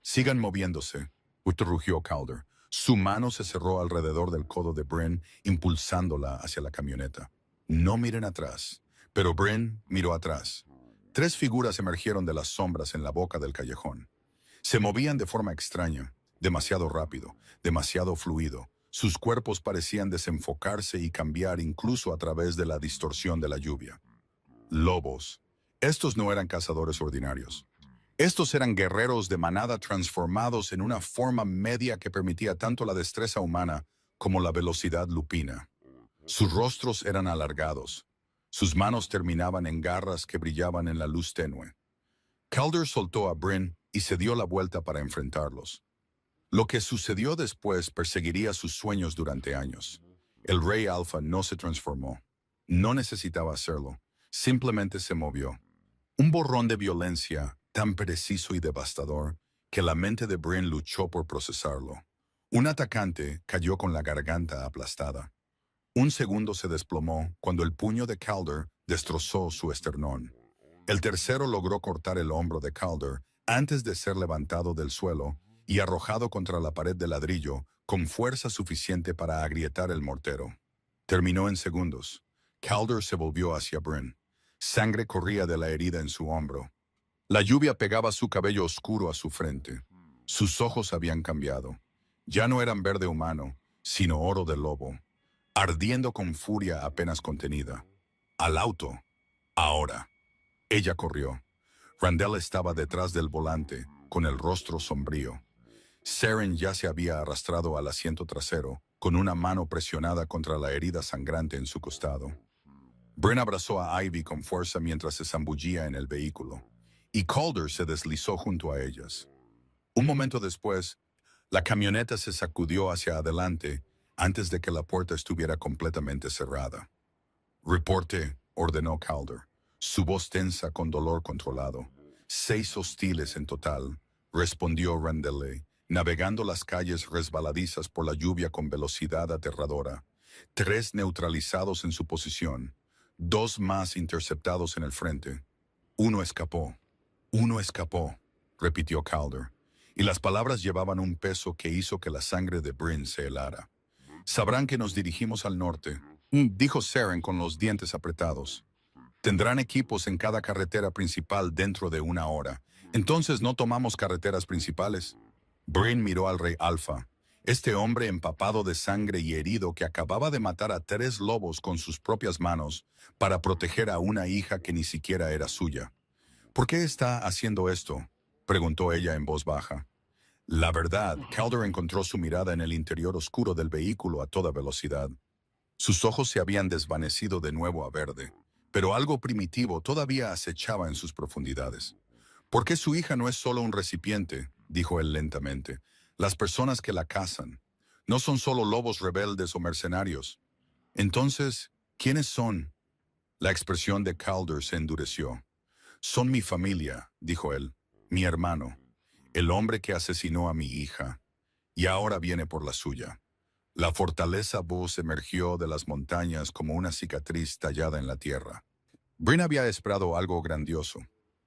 «Sigan moviéndose», rugió Calder. Su mano se cerró alrededor del codo de Bryn, impulsándola hacia la camioneta. «No miren atrás». Pero Bryn miró atrás. 3 figuras emergieron de las sombras en la boca del callejón. Se movían de forma extraña, demasiado rápido, demasiado fluido. Sus cuerpos parecían desenfocarse y cambiar incluso a través de la distorsión de la lluvia. Lobos. Estos no eran cazadores ordinarios. Estos eran guerreros de manada transformados en una forma media que permitía tanto la destreza humana como la velocidad lupina. Sus rostros eran alargados. Sus manos terminaban en garras que brillaban en la luz tenue. Calder soltó a Bryn y se dio la vuelta para enfrentarlos. Lo que sucedió después perseguiría sus sueños durante años. El Rey Alpha no se transformó. No necesitaba hacerlo. Simplemente se movió. Un borrón de violencia tan preciso y devastador que la mente de Bryn luchó por procesarlo. Un atacante cayó con la garganta aplastada. Un segundo se desplomó cuando el puño de Calder destrozó su esternón. El tercero logró cortar el hombro de Calder antes de ser levantado del suelo y arrojado contra la pared de ladrillo con fuerza suficiente para agrietar el mortero. Terminó en segundos. Calder se volvió hacia Bryn. Sangre corría de la herida en su hombro. La lluvia pegaba su cabello oscuro a su frente. Sus ojos habían cambiado. Ya no eran verde humano, sino oro de lobo, ardiendo con furia apenas contenida. Al auto. Ahora. Ella corrió. Randall estaba detrás del volante, con el rostro sombrío. Saren ya se había arrastrado al asiento trasero, con una mano presionada contra la herida sangrante en su costado. Bryn abrazó a Ivy con fuerza mientras se zambullía en el vehículo, y Calder se deslizó junto a ellas. Un momento después, la camioneta se sacudió hacia adelante antes de que la puerta estuviera completamente cerrada. «Reporte», ordenó Calder, su voz tensa con dolor controlado. 6 hostiles en total, respondió Randall, navegando las calles resbaladizas por la lluvia con velocidad aterradora. 3 neutralizados en su posición, 2 más interceptados en el frente. Uno escapó, repitió Calder, y las palabras llevaban un peso que hizo que la sangre de Bryn se helara. «Sabrán que nos dirigimos al norte», dijo Saren con los dientes apretados. «Tendrán equipos en cada carretera principal dentro de 1 hora. Entonces no tomamos carreteras principales». Bryn miró al Rey Alpha, este hombre empapado de sangre y herido que acababa de matar a 3 lobos con sus propias manos para proteger a una hija que ni siquiera era suya. «¿Por qué está haciendo esto?», preguntó ella en voz baja. La verdad, Calder encontró su mirada en el interior oscuro del vehículo a toda velocidad. Sus ojos se habían desvanecido de nuevo a verde, pero algo primitivo todavía acechaba en sus profundidades. «¿Por qué su hija no es solo un recipiente?», dijo él lentamente. «Las personas que la cazan no son solo lobos rebeldes o mercenarios. Entonces, ¿quiénes son?» La expresión de Calder se endureció. «Son mi familia», dijo él, «mi hermano. el hombre que asesinó a mi hija, y ahora viene por la suya. La fortaleza Buzz emergió de las montañas como una cicatriz tallada en la tierra. Brin había esperado algo grandioso,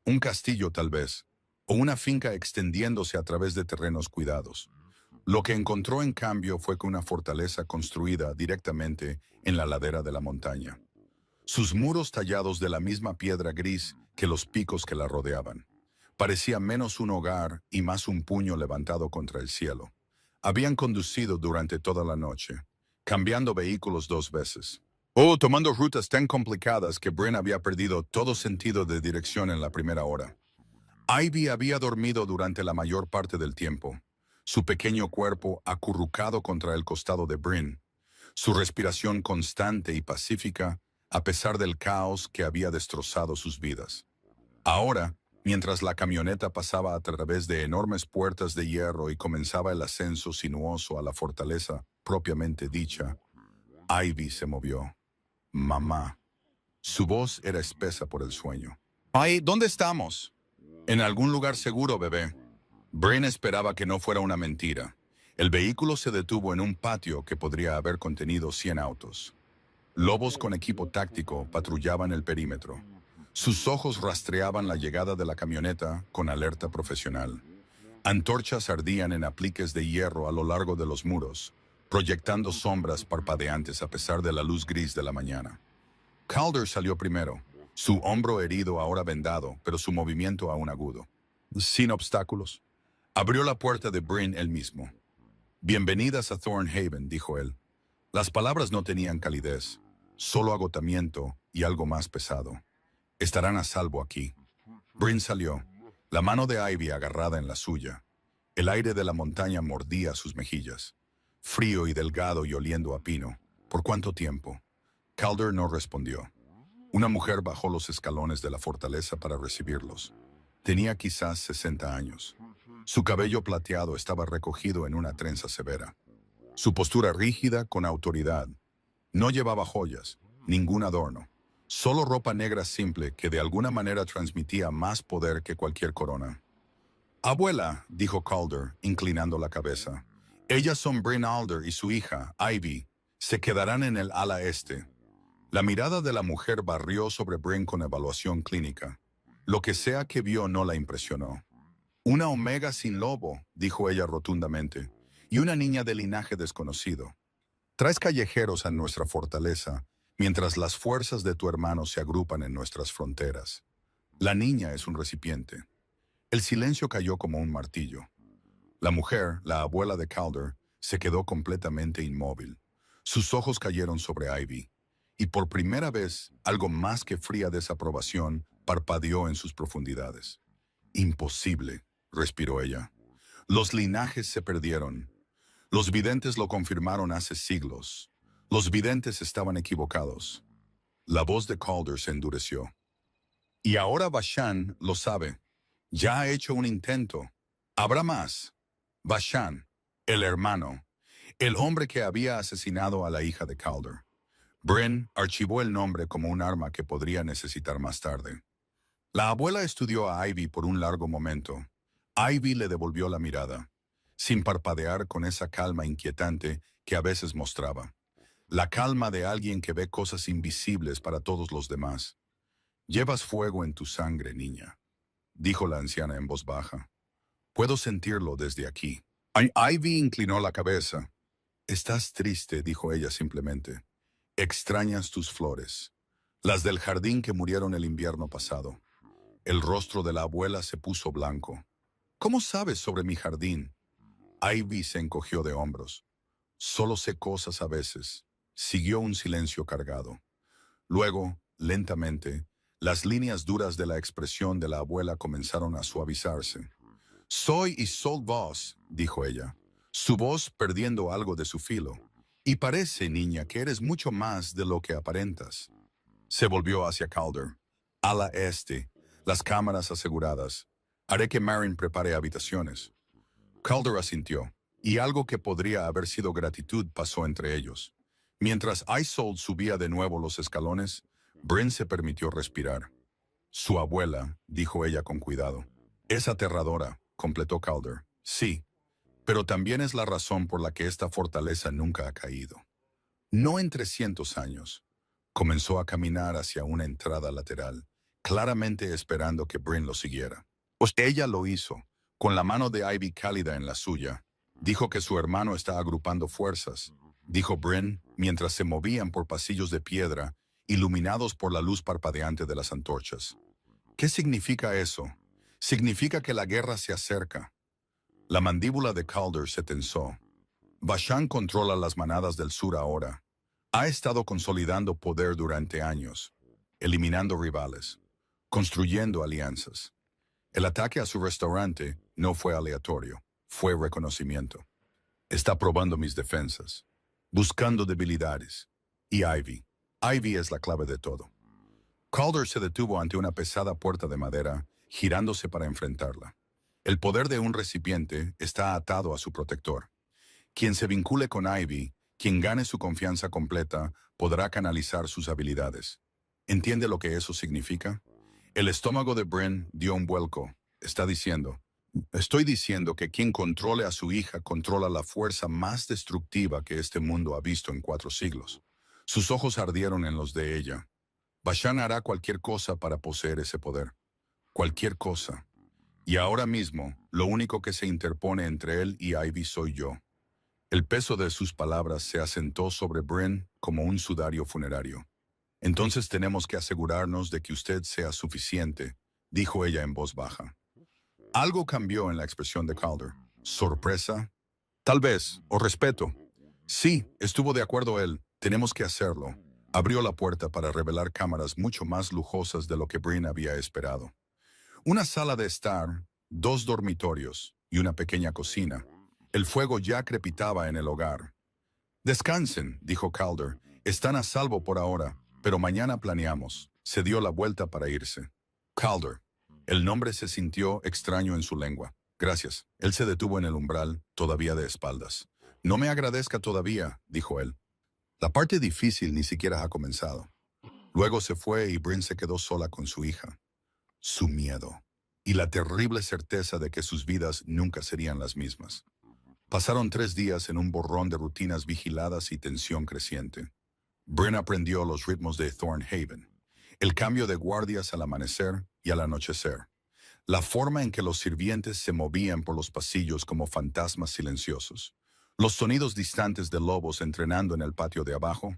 un castillo tal vez, o una finca extendiéndose a través de terrenos cuidados. Lo que encontró en cambio fue que una fortaleza construida directamente en la ladera de la montaña. Sus muros tallados de la misma piedra gris que los picos que la rodeaban. Parecía menos un hogar y más un puño levantado contra el cielo. Habían conducido durante toda la noche, cambiando vehículos 2 veces. Tomando rutas tan complicadas que Brin había perdido todo sentido de dirección en la primera hora. Ivy había dormido durante la mayor parte del tiempo, su pequeño cuerpo acurrucado contra el costado de Brin, su respiración constante y pacífica a pesar del caos que había destrozado sus vidas. Ahora, mientras la camioneta pasaba a través de enormes puertas de hierro y comenzaba el ascenso sinuoso a la fortaleza propiamente dicha, Ivy se movió. Mamá. Su voz era espesa por el sueño. Ay, ¿dónde estamos? En algún lugar seguro, bebé. Brin esperaba que no fuera una mentira. El vehículo se detuvo en un patio que podría haber contenido 100 autos. Lobos con equipo táctico patrullaban el perímetro. Sus ojos rastreaban la llegada de la camioneta con alerta profesional. Antorchas ardían en apliques de hierro a lo largo de los muros, proyectando sombras parpadeantes a pesar de la luz gris de la mañana. Calder salió primero, su hombro herido ahora vendado, pero su movimiento aún agudo. Sin obstáculos. Abrió la puerta de Brin él mismo. Bienvenidas a Thornhaven, dijo él. Las palabras no tenían calidez, solo agotamiento y algo más pesado. Estarán a salvo aquí. Brin salió, la mano de Ivy agarrada en la suya. El aire de la montaña mordía sus mejillas, frío y delgado y oliendo a pino. ¿Por cuánto tiempo? Calder no respondió. Una mujer bajó los escalones de la fortaleza para recibirlos. Tenía quizás 60 años. Su cabello plateado estaba recogido en una trenza severa. Su postura rígida con autoridad. No llevaba joyas, ningún adorno. Solo ropa negra simple que de alguna manera transmitía más poder que cualquier corona. Abuela, dijo Calder, inclinando la cabeza. Ellas son Brin Alder y su hija, Ivy. Se quedarán en el ala este. La mirada de la mujer barrió sobre Brin con evaluación clínica. Lo que sea que vio no la impresionó. Una omega sin lobo, dijo ella rotundamente, y una niña de linaje desconocido. Traes callejeros a nuestra fortaleza, mientras las fuerzas de tu hermano se agrupan en nuestras fronteras. La niña es un recipiente. El silencio cayó como un martillo. La mujer, la abuela de Calder, se quedó completamente inmóvil. Sus ojos cayeron sobre Ivy, y por primera vez, algo más que fría desaprobación parpadeó en sus profundidades. Imposible, respiró ella. Los linajes se perdieron. Los videntes lo confirmaron hace siglos. Los videntes estaban equivocados. La voz de Calder se endureció. Y ahora Bashan lo sabe. Ya ha hecho un intento. Habrá más. Bashan, el hermano, el hombre que había asesinado a la hija de Calder. Brin archivó el nombre como un arma que podría necesitar más tarde. La abuela estudió a Ivy por un largo momento. Ivy le devolvió la mirada, sin parpadear con esa calma inquietante que a veces mostraba. La calma de alguien que ve cosas invisibles para todos los demás. Llevas fuego en tu sangre, niña, dijo la anciana en voz baja. Puedo sentirlo desde aquí. Ivy inclinó la cabeza. Estás triste, dijo ella simplemente. Extrañas tus flores, las del jardín que murieron el invierno pasado. El rostro de la abuela se puso blanco. ¿Cómo sabes sobre mi jardín? Ivy se encogió de hombros. Solo sé cosas a veces. Siguió un silencio cargado. Luego, lentamente, las líneas duras de la expresión de la abuela comenzaron a suavizarse. Soy Isolde Voss, dijo ella, su voz perdiendo algo de su filo. Y parece, niña, que eres mucho más de lo que aparentas. Se volvió hacia Calder. Ala este, las cámaras aseguradas. Haré que Marin prepare habitaciones. Calder asintió, y algo que podría haber sido gratitud pasó entre ellos. Mientras Isolde subía de nuevo los escalones, Brin se permitió respirar. Su abuela, dijo ella con cuidado, es aterradora. completó Calder. Sí, pero también es la razón por la que esta fortaleza nunca ha caído. No en 300 años. Comenzó a caminar hacia una entrada lateral, claramente esperando que Bryn lo siguiera. Ella lo hizo, con la mano de Ivy cálida en la suya. Dijo que su hermano está agrupando fuerzas, dijo Bryn, mientras se movían por pasillos de piedra, iluminados por la luz parpadeante de las antorchas. ¿Qué significa eso? Significa que la guerra se acerca. La mandíbula de Calder se tensó. Bashan controla las manadas del sur ahora. Ha estado consolidando poder durante años, eliminando rivales, construyendo alianzas. El ataque a su restaurante no fue aleatorio, fue reconocimiento. Está probando mis defensas, buscando debilidades. Y Ivy. Ivy es la clave de todo. Calder se detuvo ante una pesada puerta de madera, girándose para enfrentarla. El poder de un recipiente está atado a su protector. Quien se vincule con Ivy, quien gane su confianza completa, podrá canalizar sus habilidades. ¿Entiende lo que eso significa? El estómago de Bryn dio un vuelco. Está diciendo, estoy diciendo que quien controle a su hija controla la fuerza más destructiva que este mundo ha visto en 4 siglos. Sus ojos ardieron en los de ella. Bashan hará cualquier cosa para poseer ese poder. Cualquier cosa. Y ahora mismo, lo único que se interpone entre él y Ivy soy yo. El peso de sus palabras se asentó sobre Bryn como un sudario funerario. Entonces tenemos que asegurarnos de que usted sea suficiente, dijo ella en voz baja. Algo cambió en la expresión de Calder. ¿Sorpresa? Tal vez, o respeto. Sí, estuvo de acuerdo él. Tenemos que hacerlo. Abrió la puerta para revelar cámaras mucho más lujosas de lo que Bryn había esperado. Una sala de estar, 2 dormitorios y una pequeña cocina. El fuego ya crepitaba en el hogar. Descansen, dijo Calder. Están a salvo por ahora, pero mañana planeamos. Se dio la vuelta para irse. Calder. El nombre se sintió extraño en su lengua. Gracias. Él se detuvo en el umbral, todavía de espaldas. No me agradezca todavía, dijo él. La parte difícil ni siquiera ha comenzado. Luego se fue y Bryn se quedó sola con su hija. Su miedo y la terrible certeza de que sus vidas nunca serían las mismas. Pasaron 3 días en un borrón de rutinas vigiladas y tensión creciente. Bryn aprendió los ritmos de Thornhaven, el cambio de guardias al amanecer y al anochecer, la forma en que los sirvientes se movían por los pasillos como fantasmas silenciosos, los sonidos distantes de lobos entrenando en el patio de abajo.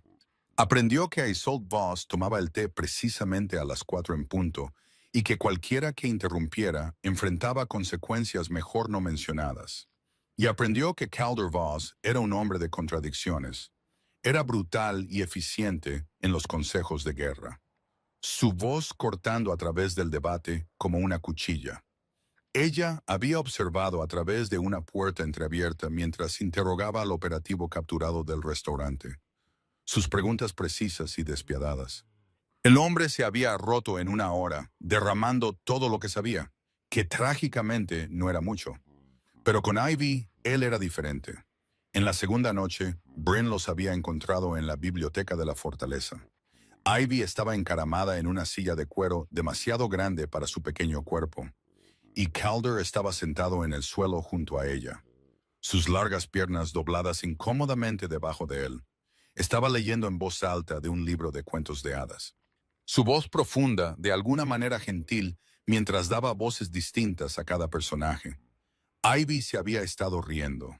Aprendió que Isolde Voss tomaba el té precisamente a las 4 en punto y que cualquiera que interrumpiera enfrentaba consecuencias mejor no mencionadas. Y aprendió que Calder Voss era un hombre de contradicciones. Era brutal y eficiente en los consejos de guerra. Su voz cortando a través del debate como una cuchilla. Ella había observado a través de una puerta entreabierta mientras interrogaba al operativo capturado del restaurante. Sus preguntas precisas y despiadadas. El hombre se había roto en 1 hora, derramando todo lo que sabía, que trágicamente no era mucho. Pero con Ivy, él era diferente. En la segunda noche, Bryn los había encontrado en la biblioteca de la fortaleza. Ivy estaba encaramada en una silla de cuero demasiado grande para su pequeño cuerpo, y Calder estaba sentado en el suelo junto a ella, sus largas piernas dobladas incómodamente debajo de él. Estaba leyendo en voz alta de un libro de cuentos de hadas. Su voz profunda, de alguna manera gentil, mientras daba voces distintas a cada personaje. Ivy se había estado riendo.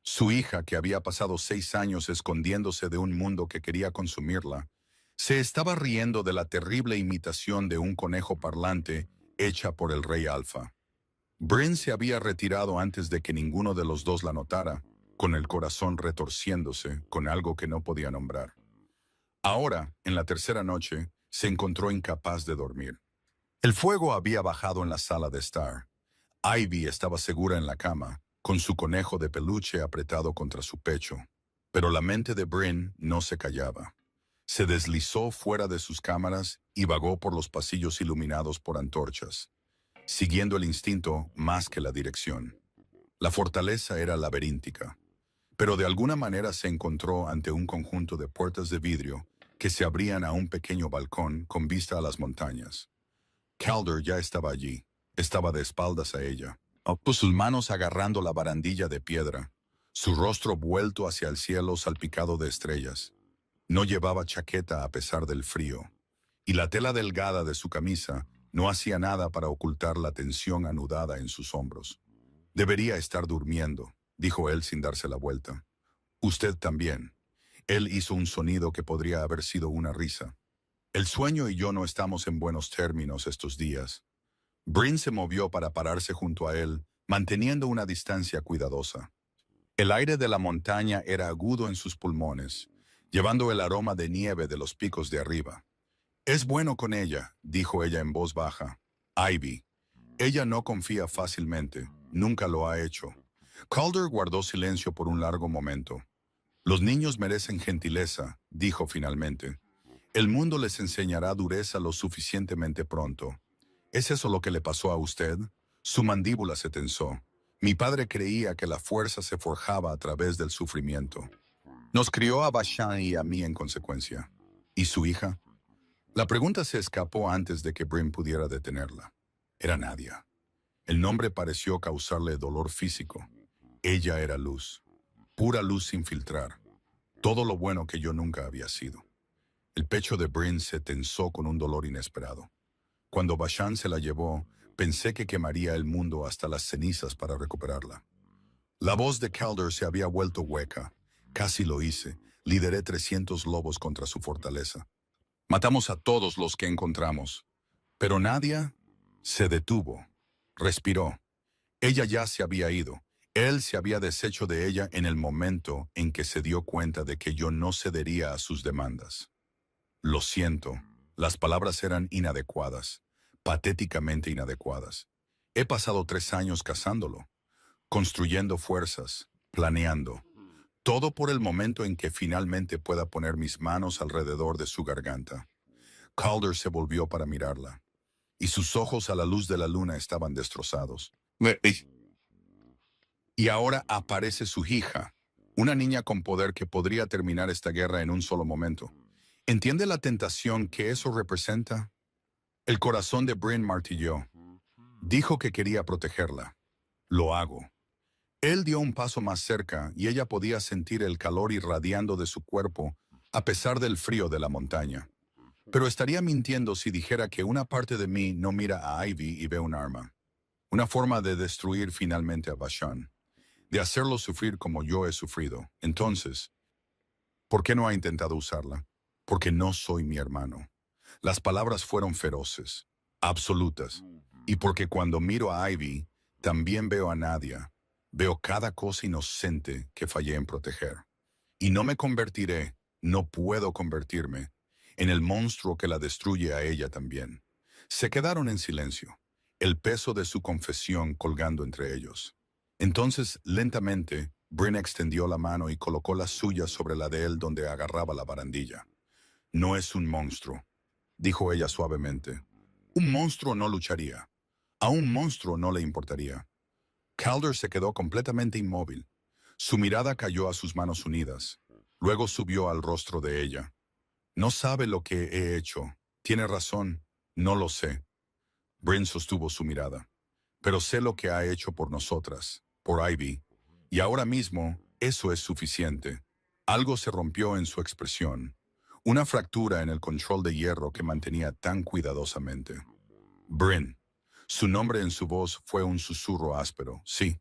Su hija, que había pasado 6 años escondiéndose de un mundo que quería consumirla, se estaba riendo de la terrible imitación de un conejo parlante hecha por el rey Alfa. Bryn se había retirado antes de que ninguno de los dos la notara, con el corazón retorciéndose con algo que no podía nombrar. Ahora, en la tercera noche, se encontró incapaz de dormir. El fuego había bajado en la sala de estar. Ivy estaba segura en la cama, con su conejo de peluche apretado contra su pecho. Pero la mente de Bryn no se callaba. Se deslizó fuera de sus cámaras y vagó por los pasillos iluminados por antorchas, siguiendo el instinto más que la dirección. La fortaleza era laberíntica, pero de alguna manera se encontró ante un conjunto de puertas de vidrio que se abrían a un pequeño balcón con vista a las montañas. Calder ya estaba allí, Estaba de espaldas a ella, con sus manos agarrando la barandilla de piedra, su rostro vuelto hacia el cielo salpicado de estrellas. No llevaba chaqueta a pesar del frío, y la tela delgada de su camisa no hacía nada para ocultar la tensión anudada en sus hombros. Debería estar durmiendo, dijo él sin darse la vuelta. Usted también. Él hizo un sonido que podría haber sido una risa. El sueño y yo no estamos en buenos términos estos días. Bryn se movió para pararse junto a él, manteniendo una distancia cuidadosa. El aire de la montaña era agudo en sus pulmones, llevando el aroma de nieve de los picos de arriba. Es bueno con ella, dijo ella en voz baja. Ivy. Ella no confía fácilmente, nunca lo ha hecho. Calder guardó silencio por un largo momento. Los niños merecen gentileza, dijo finalmente. El mundo les enseñará dureza lo suficientemente pronto. ¿Es eso lo que le pasó a usted? Su mandíbula se tensó. Mi padre creía que la fuerza se forjaba a través del sufrimiento. Nos crió a Bashan y a mí en consecuencia. ¿Y su hija? La pregunta se escapó antes de que Bryn pudiera detenerla. Era Nadia. El nombre pareció causarle dolor físico. Ella era luz, pura luz sin filtrar. Todo lo bueno que yo nunca había sido. El pecho de Bryn se tensó con un dolor inesperado. Cuando Bashan se la llevó, pensé que quemaría el mundo hasta las cenizas para recuperarla. La voz de Calder se había vuelto hueca. Casi lo hice. Lideré 300 lobos contra su fortaleza. Matamos a todos los que encontramos. Pero Nadia se detuvo. Respiró. Ella ya se había ido. Él se había deshecho de ella en el momento en que se dio cuenta de que yo no cedería a sus demandas. Lo siento. Las palabras eran inadecuadas, patéticamente inadecuadas. He pasado 3 años cazándolo, construyendo fuerzas, planeando. Todo por el momento en que finalmente pueda poner mis manos alrededor de su garganta. Calder se volvió para mirarla, y sus ojos a la luz de la luna estaban destrozados. Y ahora aparece su hija, una niña con poder que podría terminar esta guerra en un solo momento. ¿Entiende la tentación que eso representa? El corazón de Bryn martilló. Dijo que quería protegerla. Lo hago. Él dio un paso más cerca y ella podía sentir el calor irradiando de su cuerpo a pesar del frío de la montaña. Pero estaría mintiendo si dijera que una parte de mí no mira a Ivy y ve un arma. Una forma de destruir finalmente a Bashan. De hacerlo sufrir como yo he sufrido. Entonces, ¿por qué no ha intentado usarla? Porque no soy mi hermano. Las palabras fueron feroces, absolutas. Y porque cuando miro a Ivy, también veo a Nadia. Veo cada cosa inocente que fallé en proteger. Y no me convertiré, no puedo convertirme, en el monstruo que la destruye a ella también. Se quedaron en silencio, el peso de su confesión colgando entre ellos. Entonces, lentamente, Bryn extendió la mano y colocó la suya sobre la de él donde agarraba la barandilla. No es un monstruo, dijo ella suavemente. Un monstruo no lucharía. A un monstruo no le importaría. Calder se quedó completamente inmóvil. Su mirada cayó a sus manos unidas. Luego subió al rostro de ella. No sabe lo que he hecho. Tiene razón. No lo sé. Bryn sostuvo su mirada. Pero sé lo que ha hecho por nosotras, por Ivy. Y ahora mismo, eso es suficiente. Algo se rompió en su expresión. Una fractura en el control de hierro que mantenía tan cuidadosamente. Bryn. Su nombre en su voz fue un susurro áspero. Sí.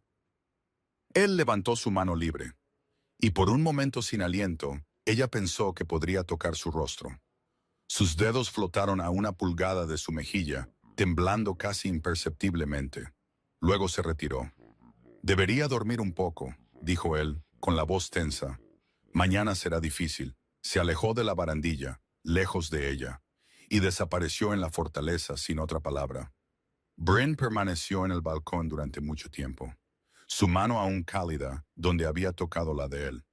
Él levantó su mano libre. Y por un momento sin aliento, ella pensó que podría tocar su rostro. Sus dedos flotaron a una pulgada de su mejilla, temblando casi imperceptiblemente. Luego se retiró. Debería dormir un poco, dijo él, con la voz tensa. Mañana será difícil. Se alejó de la barandilla, lejos de ella, y desapareció en la fortaleza sin otra palabra. Bryn permaneció en el balcón durante mucho tiempo, su mano aún cálida donde había tocado la de él,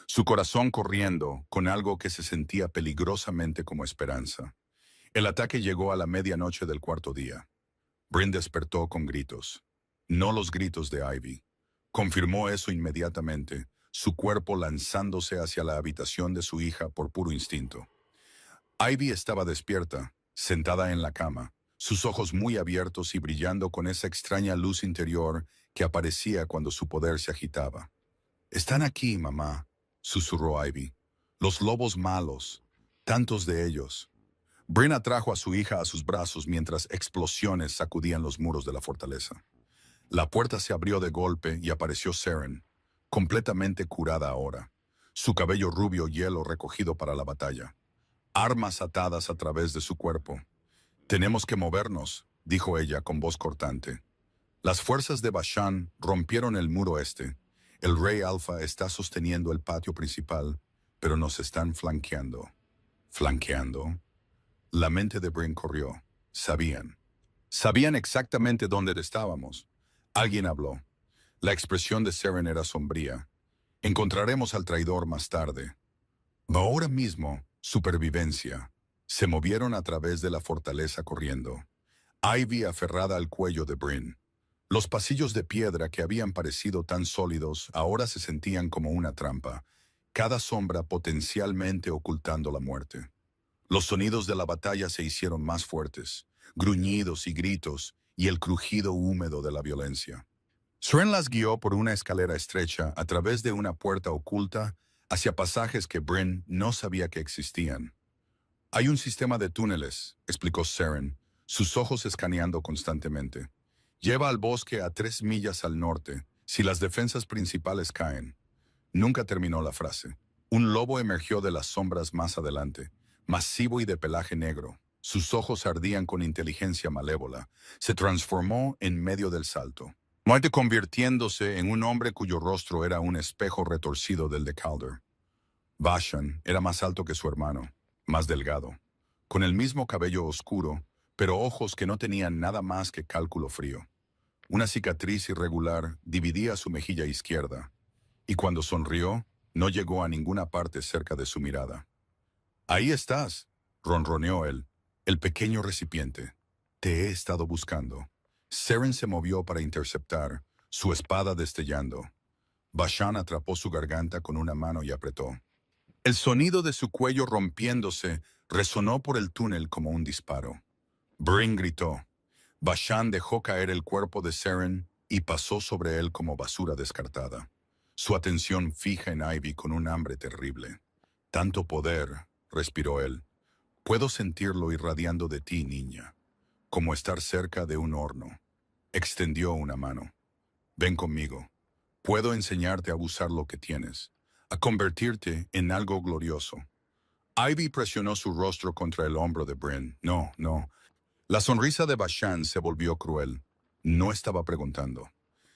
su corazón corriendo con algo que se sentía peligrosamente como esperanza. El ataque llegó a la medianoche del cuarto día. Bryn despertó con gritos. No los gritos de Ivy. Confirmó eso inmediatamente, su cuerpo lanzándose hacia la habitación de su hija por puro instinto. Ivy estaba despierta, sentada en la cama, sus ojos muy abiertos y brillando con esa extraña luz interior que aparecía cuando su poder se agitaba. «Están aquí, mamá», susurró Ivy. «Los lobos malos, tantos de ellos». Bryn atrajo a su hija a sus brazos mientras explosiones sacudían los muros de la fortaleza. La puerta se abrió de golpe y apareció Seren, completamente curada ahora, su cabello rubio hielo recogido para la batalla, armas atadas a través de su cuerpo. «Tenemos que movernos», dijo ella con voz cortante. «Las fuerzas de Bashan rompieron el muro este. El rey Alfa está sosteniendo el patio principal, pero nos están flanqueando». ¿Flanqueando? La mente de Bryn corrió. Sabían. Sabían exactamente dónde estábamos. Alguien habló. La expresión de Seren era sombría. «Encontraremos al traidor más tarde». Ahora mismo, supervivencia. Se movieron a través de la fortaleza corriendo. Ivy aferrada al cuello de Bryn. Los pasillos de piedra que habían parecido tan sólidos ahora se sentían como una trampa, cada sombra potencialmente ocultando la muerte. Los sonidos de la batalla se hicieron más fuertes, gruñidos y gritos, y el crujido húmedo de la violencia. Seren las guió por una escalera estrecha a través de una puerta oculta hacia pasajes que Bryn no sabía que existían. «Hay un sistema de túneles», explicó Seren, sus ojos escaneando constantemente. «Lleva al bosque a 3 millas al norte, si las defensas principales caen». Nunca terminó la frase. Un lobo emergió de las sombras más adelante, masivo y de pelaje negro. Sus ojos ardían con inteligencia malévola. Se transformó en medio del salto, muerte convirtiéndose en un hombre cuyo rostro era un espejo retorcido del de Calder. Bashan era más alto que su hermano, más delgado, con el mismo cabello oscuro, pero ojos que no tenían nada más que cálculo frío. Una cicatriz irregular dividía su mejilla izquierda, y cuando sonrió, no llegó a ninguna parte cerca de su mirada. «Ahí estás», ronroneó él, «el pequeño recipiente. Te he estado buscando». Seren se movió para interceptar, su espada destellando. Bashan atrapó su garganta con una mano y apretó. El sonido de su cuello rompiéndose resonó por el túnel como un disparo. Bryn gritó. Bashan dejó caer el cuerpo de Seren y pasó sobre él como basura descartada, su atención fija en Ivy con un hambre terrible. «Tanto poder», respiró él. «Puedo sentirlo irradiando de ti, niña, como estar cerca de un horno». Extendió una mano. «Ven conmigo. Puedo enseñarte a usar lo que tienes, a convertirte en algo glorioso». Ivy presionó su rostro contra el hombro de Bryn. «No, no». La sonrisa de Bashan se volvió cruel. No estaba preguntando.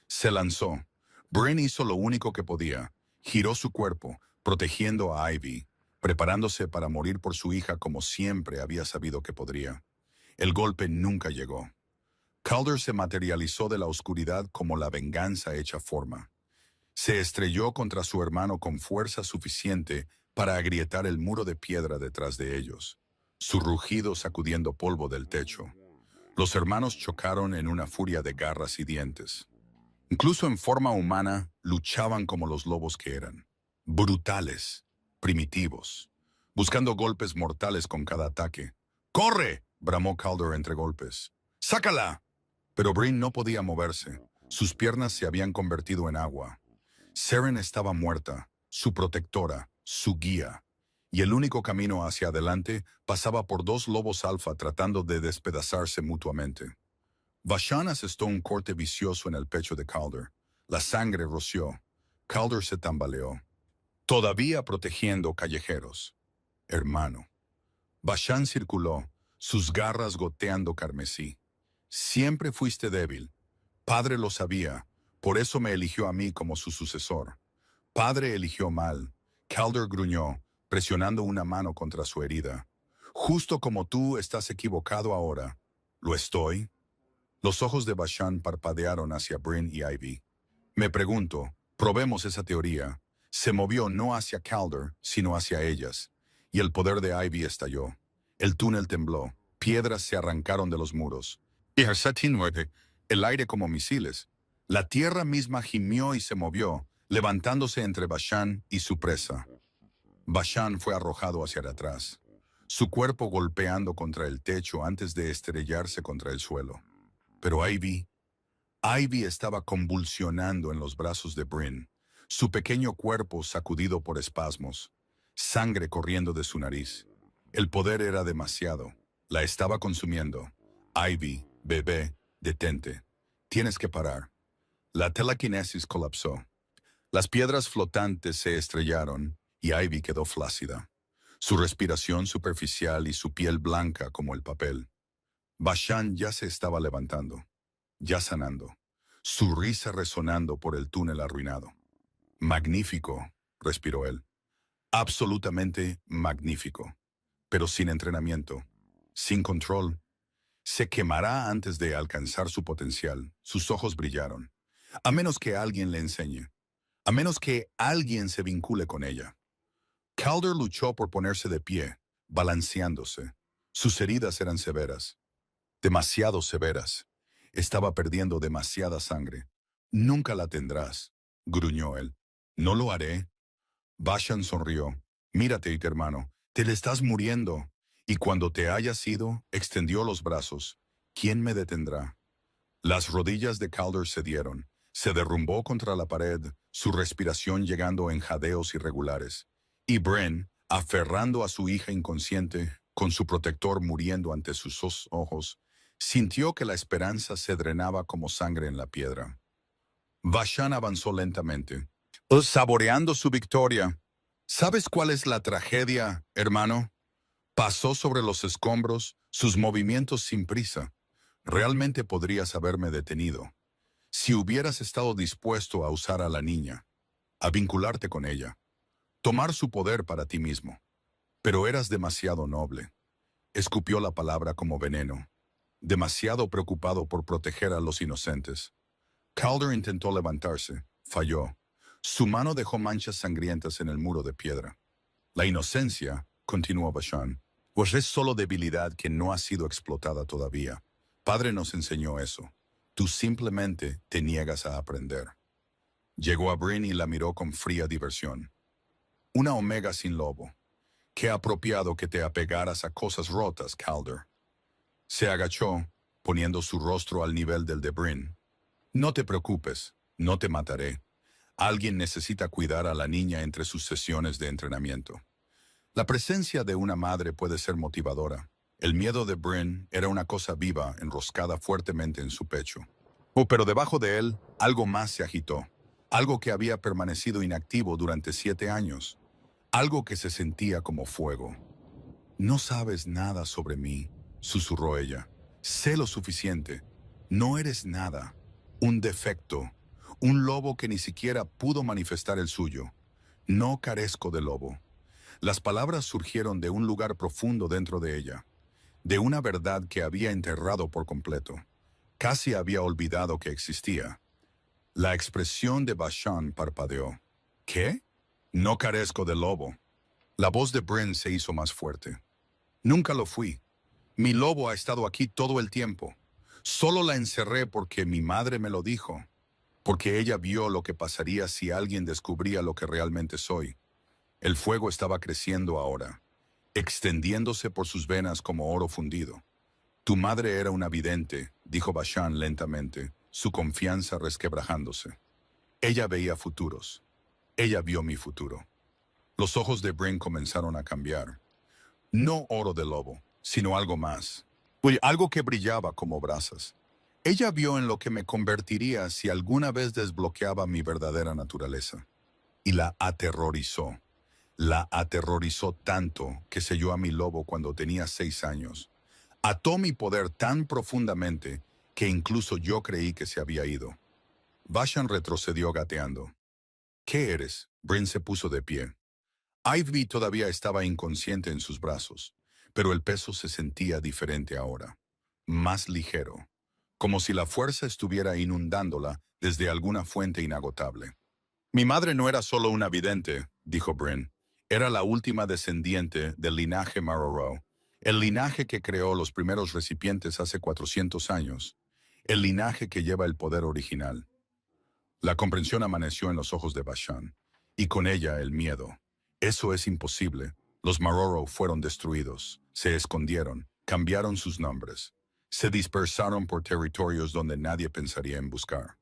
Se lanzó. Bryn hizo lo único que podía. Giró su cuerpo, protegiendo a Ivy, preparándose para morir por su hija como siempre había sabido que podría. El golpe nunca llegó. Calder se materializó de la oscuridad como la venganza hecha forma. Se estrelló contra su hermano con fuerza suficiente para agrietar el muro de piedra detrás de ellos, su rugido sacudiendo polvo del techo. Los hermanos chocaron en una furia de garras y dientes. Incluso en forma humana, luchaban como los lobos que eran. Brutales, primitivos, buscando golpes mortales con cada ataque. «¡Corre!», bramó Calder entre golpes. «¡Sácala!». Pero Bryn no podía moverse. Sus piernas se habían convertido en agua. Seren estaba muerta, su protectora, su guía. Y el único camino hacia adelante pasaba por 2 lobos alfa tratando de despedazarse mutuamente. Bashan asestó un corte vicioso en el pecho de Calder. La sangre roció. Calder se tambaleó. Todavía protegiendo callejeros. «Hermano». Bashan circuló, sus garras goteando carmesí. «Siempre fuiste débil. Padre lo sabía, por eso me eligió a mí como su sucesor. Padre eligió mal». Calder gruñó, presionando una mano contra su herida. «Justo como tú estás equivocado ahora». «¿Lo estoy?». Los ojos de Bashan parpadearon hacia Bryn y Ivy. «Me pregunto, probemos esa teoría». Se movió no hacia Calder, sino hacia ellas, y el poder de Ivy estalló. El túnel tembló, piedras se arrancaron de los muros. Y el aire como misiles. La tierra misma gimió y se movió, levantándose entre Bashan y su presa. Bashan fue arrojado hacia atrás. su cuerpo golpeando contra el techo antes de estrellarse contra el suelo. Pero Ivy estaba convulsionando en los brazos de Bryn, su pequeño cuerpo sacudido por espasmos, sangre corriendo de su nariz. El poder era demasiado. La estaba consumiendo. Ivy, bebé, detente. Tienes que parar. La telequinesis colapsó. Las piedras flotantes se estrellaron y Ivy quedó flácida, su respiración superficial y su piel blanca como el papel. Bashan ya se estaba levantando, ya sanando, su risa resonando por el túnel arruinado. Magnífico, respiró él. Absolutamente magnífico, pero sin entrenamiento, sin control. Se quemará antes de alcanzar su potencial. Sus ojos brillaron. A menos que alguien le enseñe. A menos que alguien se vincule con ella. Calder luchó por ponerse de pie, balanceándose. Sus heridas eran severas. Demasiado severas. Estaba perdiendo demasiada sangre. Nunca la tendrás, gruñó él. No lo haré. Bashan sonrió. Mírate, hermano. Te le estás muriendo. Y cuando te hayas ido, extendió los brazos. ¿Quién me detendrá? Las rodillas de Calder cedieron. Se derrumbó contra la pared, su respiración llegando en jadeos irregulares. Y Bren, aferrando a su hija inconsciente, con su protector muriendo ante sus ojos, sintió que la esperanza se drenaba como sangre en la piedra. Bashan avanzó lentamente, saboreando su victoria. ¿Sabes cuál es la tragedia, hermano? Pasó sobre los escombros, sus movimientos sin prisa. Realmente podrías haberme detenido. Si hubieras estado dispuesto a usar a la niña, a vincularte con ella, tomar su poder para ti mismo. Pero eras demasiado noble. Escupió la palabra como veneno. Demasiado preocupado por proteger a los inocentes. Calder intentó levantarse. Falló. Su mano dejó manchas sangrientas en el muro de piedra. La inocencia, continuó Bashan, pues es solo debilidad que no ha sido explotada todavía. Padre nos enseñó eso. Tú simplemente te niegas a aprender. Llegó a Bryn y la miró con fría diversión. Una omega sin lobo. Qué apropiado que te apegaras a cosas rotas, Calder. Se agachó, poniendo su rostro al nivel del de Bryn. No te preocupes, no te mataré. Alguien necesita cuidar a la niña entre sus sesiones de entrenamiento. La presencia de una madre puede ser motivadora. El miedo de Bryn era una cosa viva enroscada fuertemente en su pecho. Oh, pero debajo de él, algo más se agitó. Algo que había permanecido inactivo durante 7 años. Algo que se sentía como fuego. No sabes nada sobre mí, susurró ella. Sé lo suficiente. No eres nada. Un defecto. Un lobo que ni siquiera pudo manifestar el suyo. No carezco de lobo. Las palabras surgieron de un lugar profundo dentro de ella, de una verdad que había enterrado por completo. Casi había olvidado que existía. La expresión de Bashan parpadeó. ¿Qué? No carezco de lobo. La voz de Bryn se hizo más fuerte. Nunca lo fui. Mi lobo ha estado aquí todo el tiempo. Solo la encerré porque mi madre me lo dijo, porque ella vio lo que pasaría si alguien descubría lo que realmente soy. El fuego estaba creciendo ahora, extendiéndose por sus venas como oro fundido. Tu madre era una vidente, dijo Bashan lentamente, su confianza resquebrajándose. Ella veía futuros. Ella vio mi futuro. Los ojos de Bryn comenzaron a cambiar. No oro de lobo, sino algo más. Algo que brillaba como brasas. Ella vio en lo que me convertiría si alguna vez desbloqueaba mi verdadera naturaleza. Y la aterrorizó. La aterrorizó tanto que selló a mi lobo cuando tenía 6 años. Ató mi poder tan profundamente que incluso yo creí que se había ido. Bashan retrocedió gateando. ¿Qué eres? Bryn se puso de pie. Ivy todavía estaba inconsciente en sus brazos, pero el peso se sentía diferente ahora. Más ligero. Como si la fuerza estuviera inundándola desde alguna fuente inagotable. Mi madre no era solo una vidente, dijo Bryn. Era la última descendiente del linaje Marorow, el linaje que creó los primeros recipientes hace 400 años, el linaje que lleva el poder original. La comprensión amaneció en los ojos de Bashan, y con ella el miedo. Eso es imposible. Los Maroro fueron destruidos, se escondieron, cambiaron sus nombres, se dispersaron por territorios donde nadie pensaría en buscar.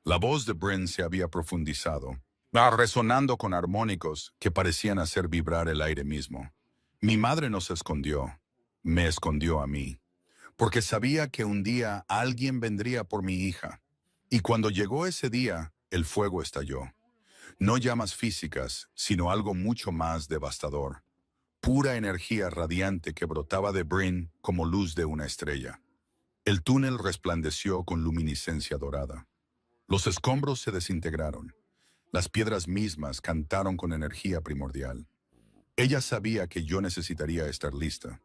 La voz de Bryn se había profundizado, resonando con armónicos que parecían hacer vibrar el aire mismo. Mi madre nos escondió, me escondió a mí, porque sabía que un día alguien vendría por mi hija. Y cuando llegó ese día, el fuego estalló. No llamas físicas, sino algo mucho más devastador. Pura energía radiante que brotaba de Bryn como luz de una estrella. El túnel resplandeció con luminiscencia dorada. Los escombros se desintegraron. Las piedras mismas cantaron con energía primordial. Ella sabía que yo necesitaría estar lista.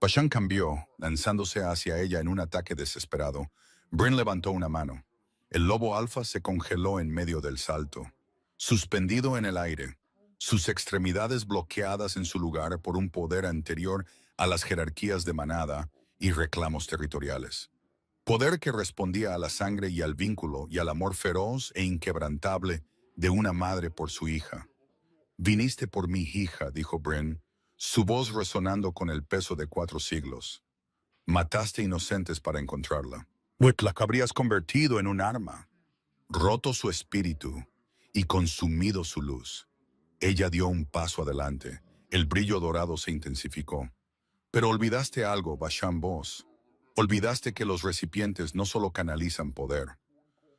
Bashan cambió, lanzándose hacia ella en un ataque desesperado. Bryn levantó una mano. El lobo alfa se congeló en medio del salto, suspendido en el aire, sus extremidades bloqueadas en su lugar por un poder anterior a las jerarquías de manada y reclamos territoriales. Poder que respondía a la sangre y al vínculo y al amor feroz e inquebrantable de una madre por su hija. Viniste por mi hija, dijo Bryn, su voz resonando con el peso de 4 siglos. Mataste inocentes para encontrarla. La habrías convertido en un arma, roto su espíritu y consumido su luz. Ella dio un paso adelante. El brillo dorado se intensificó. Pero olvidaste algo, Bashan Vos. Olvidaste que los recipientes no solo canalizan poder.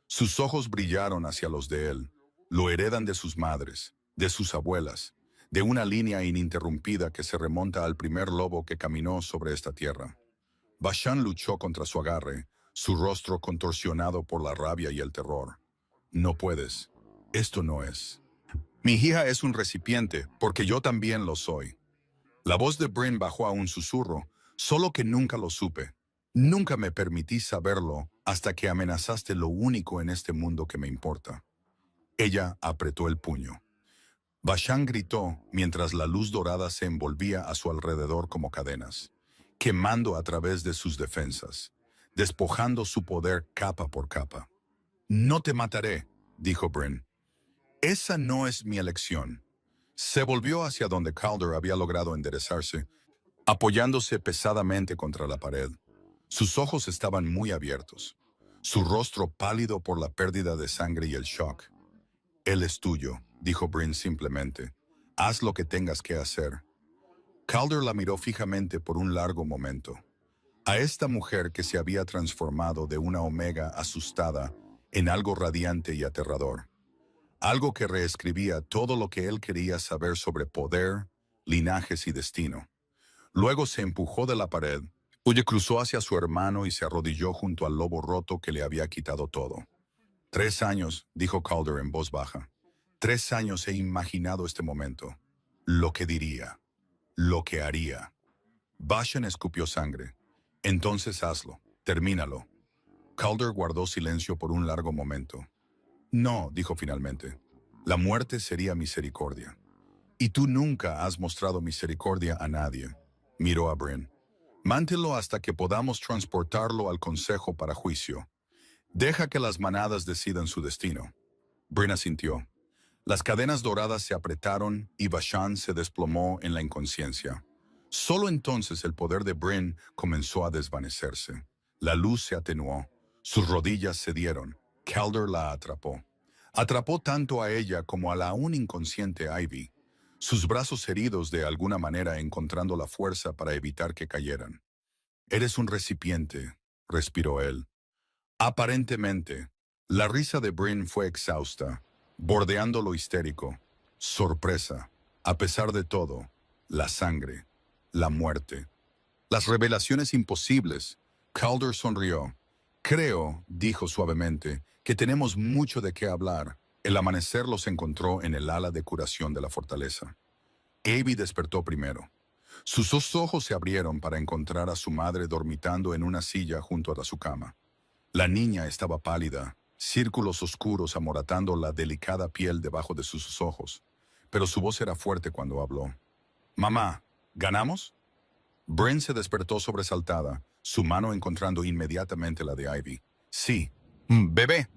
Sus ojos brillaron hacia los de él. Lo heredan de sus madres, de sus abuelas, de una línea ininterrumpida que se remonta al primer lobo que caminó sobre esta tierra. Bashan luchó contra su agarre, su rostro contorsionado por la rabia y el terror. No puedes. Esto no es. Mi hija es un recipiente, porque yo también lo soy. La voz de Bryn bajó a un susurro, solo que nunca lo supe. Nunca me permití saberlo hasta que amenazaste lo único en este mundo que me importa. Ella apretó el puño. Bashan gritó mientras la luz dorada se envolvía a su alrededor como cadenas, quemando a través de sus defensas, despojando su poder capa por capa. No te mataré, dijo Bryn. Esa no es mi elección. Se volvió hacia donde Calder había logrado enderezarse, apoyándose pesadamente contra la pared. Sus ojos estaban muy abiertos, su rostro pálido por la pérdida de sangre y el shock. Él es tuyo, dijo Bryn simplemente. Haz lo que tengas que hacer. Calder la miró fijamente por un largo momento. A esta mujer que se había transformado de una omega asustada en algo radiante y aterrador. Algo que reescribía todo lo que él quería saber sobre poder, linajes y destino. Luego se empujó de la pared, cruzó hacia su hermano y se arrodilló junto al lobo roto que le había quitado todo. 3 años, dijo Calder en voz baja. 3 años he imaginado este momento. Lo que diría. Lo que haría. Bashan escupió sangre. Entonces hazlo. Termínalo. Calder guardó silencio por un largo momento. No, dijo finalmente. La muerte sería misericordia. Y tú nunca has mostrado misericordia a nadie. Miró a Bryn. Mántelo hasta que podamos transportarlo al consejo para juicio. Deja que las manadas decidan su destino. Bryn asintió. Las cadenas doradas se apretaron y Bashan se desplomó en la inconsciencia. Solo entonces el poder de Bryn comenzó a desvanecerse. La luz se atenuó. Sus rodillas cedieron. Calder la atrapó. Atrapó tanto a ella como a la aún inconsciente Ivy, sus brazos heridos de alguna manera encontrando la fuerza para evitar que cayeran. Eres un recipiente, respiró él. Aparentemente, la risa de Bryn fue exhausta, bordeando lo histérico. Sorpresa, a pesar de todo, la sangre, la muerte, las revelaciones imposibles. Calder sonrió. Creo, dijo suavemente, que tenemos mucho de qué hablar. El amanecer los encontró en el ala de curación de la fortaleza. Abby despertó primero. Sus 2 ojos se abrieron para encontrar a su madre dormitando en una silla junto a su cama. La niña estaba pálida, círculos oscuros amoratando la delicada piel debajo de sus ojos, pero su voz era fuerte cuando habló. «Mamá, ¿ganamos?» Bryn se despertó sobresaltada, su mano encontrando inmediatamente la de Ivy. «Sí. Bebé,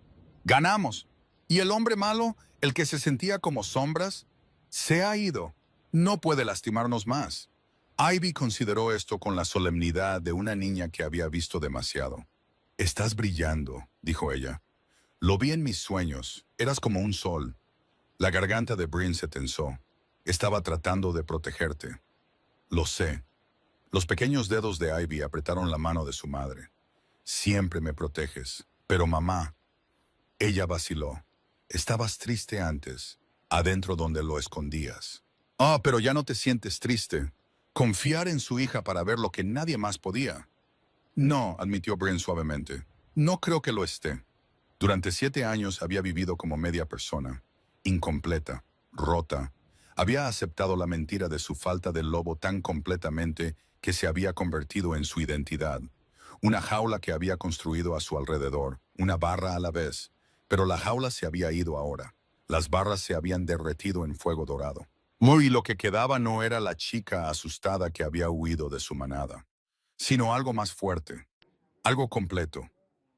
ganamos. ¿Y el hombre malo, el que se sentía como sombras? Se ha ido». No puede lastimarnos más. Ivy consideró esto con la solemnidad de una niña que había visto demasiado. Estás brillando, dijo ella. Lo vi en mis sueños. Eras como un sol. La garganta de Bryn se tensó. Estaba tratando de protegerte. Lo sé. Los pequeños dedos de Ivy apretaron la mano de su madre. Siempre me proteges. Pero mamá, ella vaciló. Estabas triste antes, adentro donde lo escondías. Ah, pero ya no te sientes triste. Confiar en su hija para ver lo que nadie más podía. No, admitió Bryn suavemente. No creo que lo esté. Durante 7 años había vivido como media persona, incompleta, rota. Había aceptado la mentira de su falta de lobo tan completamente que se había convertido en su identidad. Una jaula que había construido a su alrededor, una barra a la vez. Pero la jaula se había ido ahora. Las barras se habían derretido en fuego dorado. Y lo que quedaba no era la chica asustada que había huido de su manada, sino algo más fuerte, algo completo.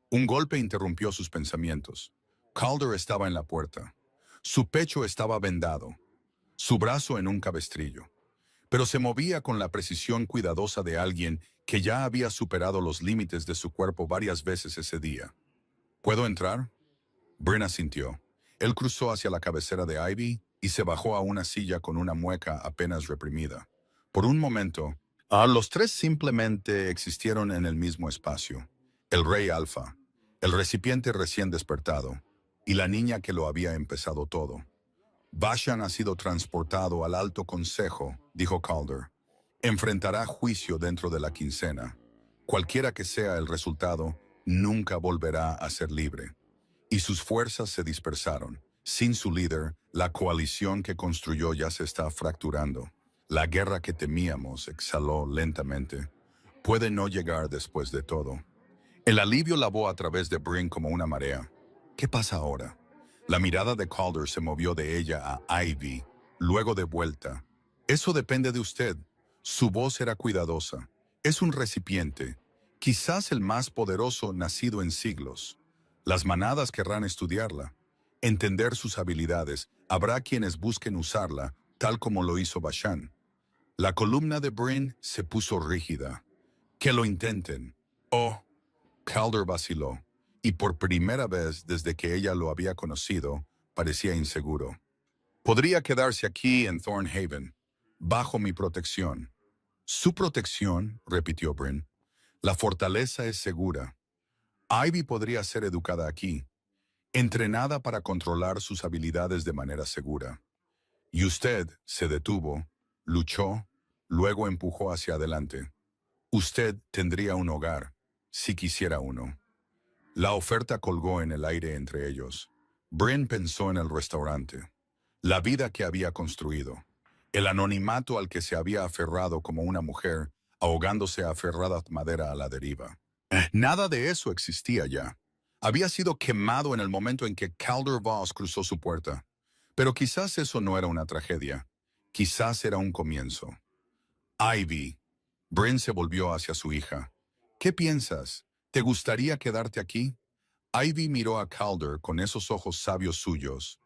Un golpe interrumpió sus pensamientos. Calder estaba en la puerta. Su pecho estaba vendado, su brazo en un cabestrillo, pero se movía con la precisión cuidadosa de alguien que ya había superado los límites de su cuerpo varias veces ese día. ¿Puedo entrar? Bryn asintió. Él cruzó hacia la cabecera de Ivy y se bajó a una silla con una mueca apenas reprimida. Por un momento, los tres simplemente existieron en el mismo espacio. El rey alfa, el recipiente recién despertado, y la niña que lo había empezado todo. Bashan ha sido transportado al alto consejo, dijo Calder. Enfrentará juicio dentro de la quincena. Cualquiera que sea el resultado, nunca volverá a ser libre. Y sus fuerzas se dispersaron. Sin su líder, la coalición que construyó ya se está fracturando. La guerra que temíamos, exhaló lentamente, puede no llegar después de todo. El alivio lavó a través de Bryn como una marea. ¿Qué pasa ahora? La mirada de Calder se movió de ella a Ivy, luego de vuelta. Eso depende de usted. Su voz era cuidadosa. Es un recipiente, quizás el más poderoso nacido en siglos. Las manadas querrán estudiarla, entender sus habilidades. Habrá quienes busquen usarla, tal como lo hizo Bashan. La columna de Bryn se puso rígida. Que lo intenten. Oh. Calder vaciló, y por primera vez desde que ella lo había conocido, parecía inseguro. Podría quedarse aquí en Thornhaven, bajo mi protección. Su protección, repitió Bryn. La fortaleza es segura. Ivy podría ser educada aquí, entrenada para controlar sus habilidades de manera segura. Y usted se detuvo, luchó, luego empujó hacia adelante. Usted tendría un hogar, si quisiera uno. La oferta colgó en el aire entre ellos. Bryn pensó en el restaurante, la vida que había construido, el anonimato al que se había aferrado como una mujer, ahogándose aferrada a madera a la deriva. Nada de eso existía ya. Había sido quemado en el momento en que Calder Voss cruzó su puerta. Pero quizás eso no era una tragedia. Quizás era un comienzo. Ivy. Bryn se volvió hacia su hija. ¿Qué piensas? ¿Te gustaría quedarte aquí? Ivy miró a Calder con esos ojos sabios suyos.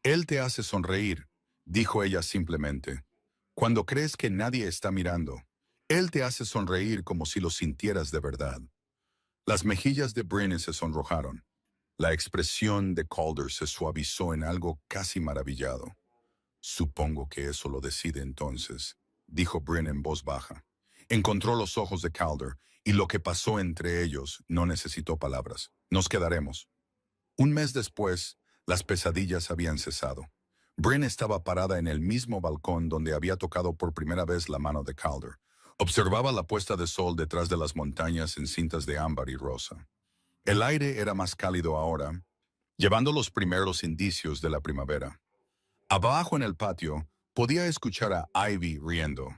Él te hace sonreír, dijo ella simplemente. Cuando crees que nadie está mirando, él te hace sonreír como si lo sintieras de verdad. Las mejillas de Bryn se sonrojaron. La expresión de Calder se suavizó en algo casi maravillado. Supongo que eso lo decide entonces, dijo Bryn en voz baja. Encontró los ojos de Calder, y lo que pasó entre ellos no necesitó palabras. Nos quedaremos. Un mes después, las pesadillas habían cesado. Bryn estaba parada en el mismo balcón donde había tocado por primera vez la mano de Calder. Observaba la puesta de sol detrás de las montañas en cintas de ámbar y rosa. El aire era más cálido ahora, llevando los primeros indicios de la primavera. Abajo en el patio, podía escuchar a Ivy riendo.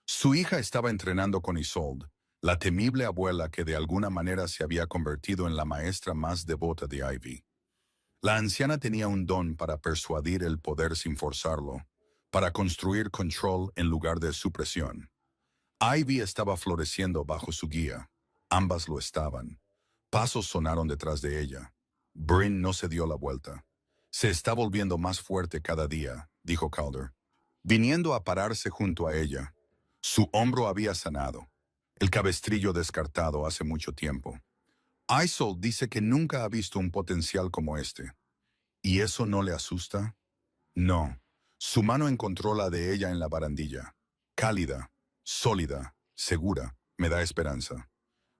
Su hija estaba entrenando con Isolde, la temible abuela que de alguna manera se había convertido en la maestra más devota de Ivy. La anciana tenía un don para persuadir el poder sin forzarlo, para construir control en lugar de supresión. Ivy estaba floreciendo bajo su guía. Ambas lo estaban. Pasos sonaron detrás de ella. Bryn no se dio la vuelta. Se está volviendo más fuerte cada día, dijo Calder. viniendo a pararse junto a ella. Su hombro había sanado, el cabestrillo descartado hace mucho tiempo. Isol dice que nunca ha visto un potencial como este. ¿Y eso no le asusta? No. Su mano encontró la de ella en la barandilla. Cálida, sólida, segura, me da esperanza.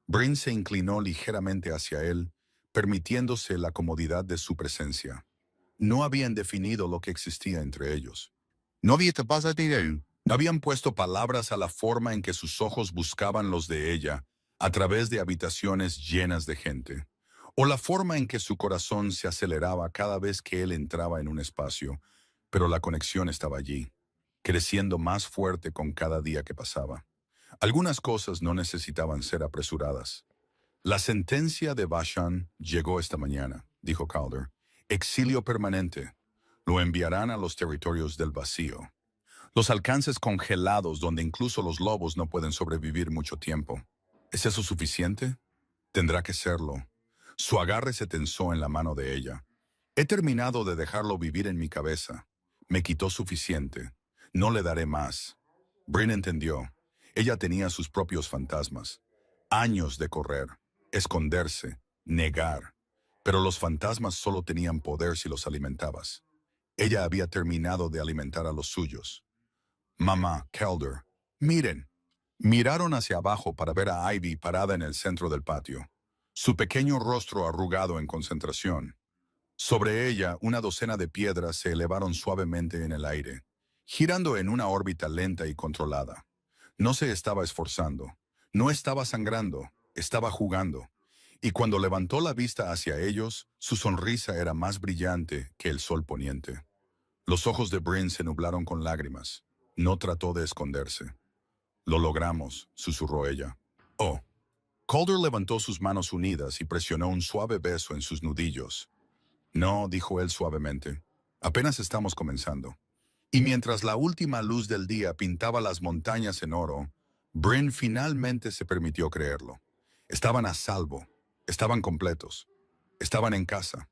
Bryn se inclinó ligeramente hacia él, permitiéndose la comodidad de su presencia. No habían definido lo que existía entre ellos. No habían puesto palabras a la forma en que sus ojos buscaban los de ella a través de habitaciones llenas de gente, o la forma en que su corazón se aceleraba cada vez que él entraba en un espacio, pero la conexión estaba allí, creciendo más fuerte con cada día que pasaba. Algunas cosas no necesitaban ser apresuradas. La sentencia de Bashan llegó esta mañana, dijo Calder. Exilio permanente. Lo enviarán a los territorios del vacío. Los alcances congelados donde incluso los lobos no pueden sobrevivir mucho tiempo. ¿Es eso suficiente? Tendrá que serlo. Su agarre se tensó en la mano de ella. He terminado de dejarlo vivir en mi cabeza. Me quitó suficiente. No le daré más. Bryn entendió. Ella tenía sus propios fantasmas. Años de correr, esconderse, negar. Pero los fantasmas solo tenían poder si los alimentabas. Ella había terminado de alimentar a los suyos. Mamá, Calder, miren. Miraron hacia abajo para ver a Ivy parada en el centro del patio, su pequeño rostro arrugado en concentración. Sobre ella, una docena de piedras se elevaron suavemente en el aire, girando en una órbita lenta y controlada. No se estaba esforzando, no estaba sangrando, estaba jugando. Y cuando levantó la vista hacia ellos, su sonrisa era más brillante que el sol poniente. Los ojos de Bryn se nublaron con lágrimas. No trató de esconderse. Lo logramos, susurró ella. Oh. Calder levantó sus manos unidas y presionó un suave beso en sus nudillos. No, dijo él suavemente. Apenas estamos comenzando. Y mientras la última luz del día pintaba las montañas en oro, Bryn finalmente se permitió creerlo. Estaban a salvo, estaban completos, estaban en casa.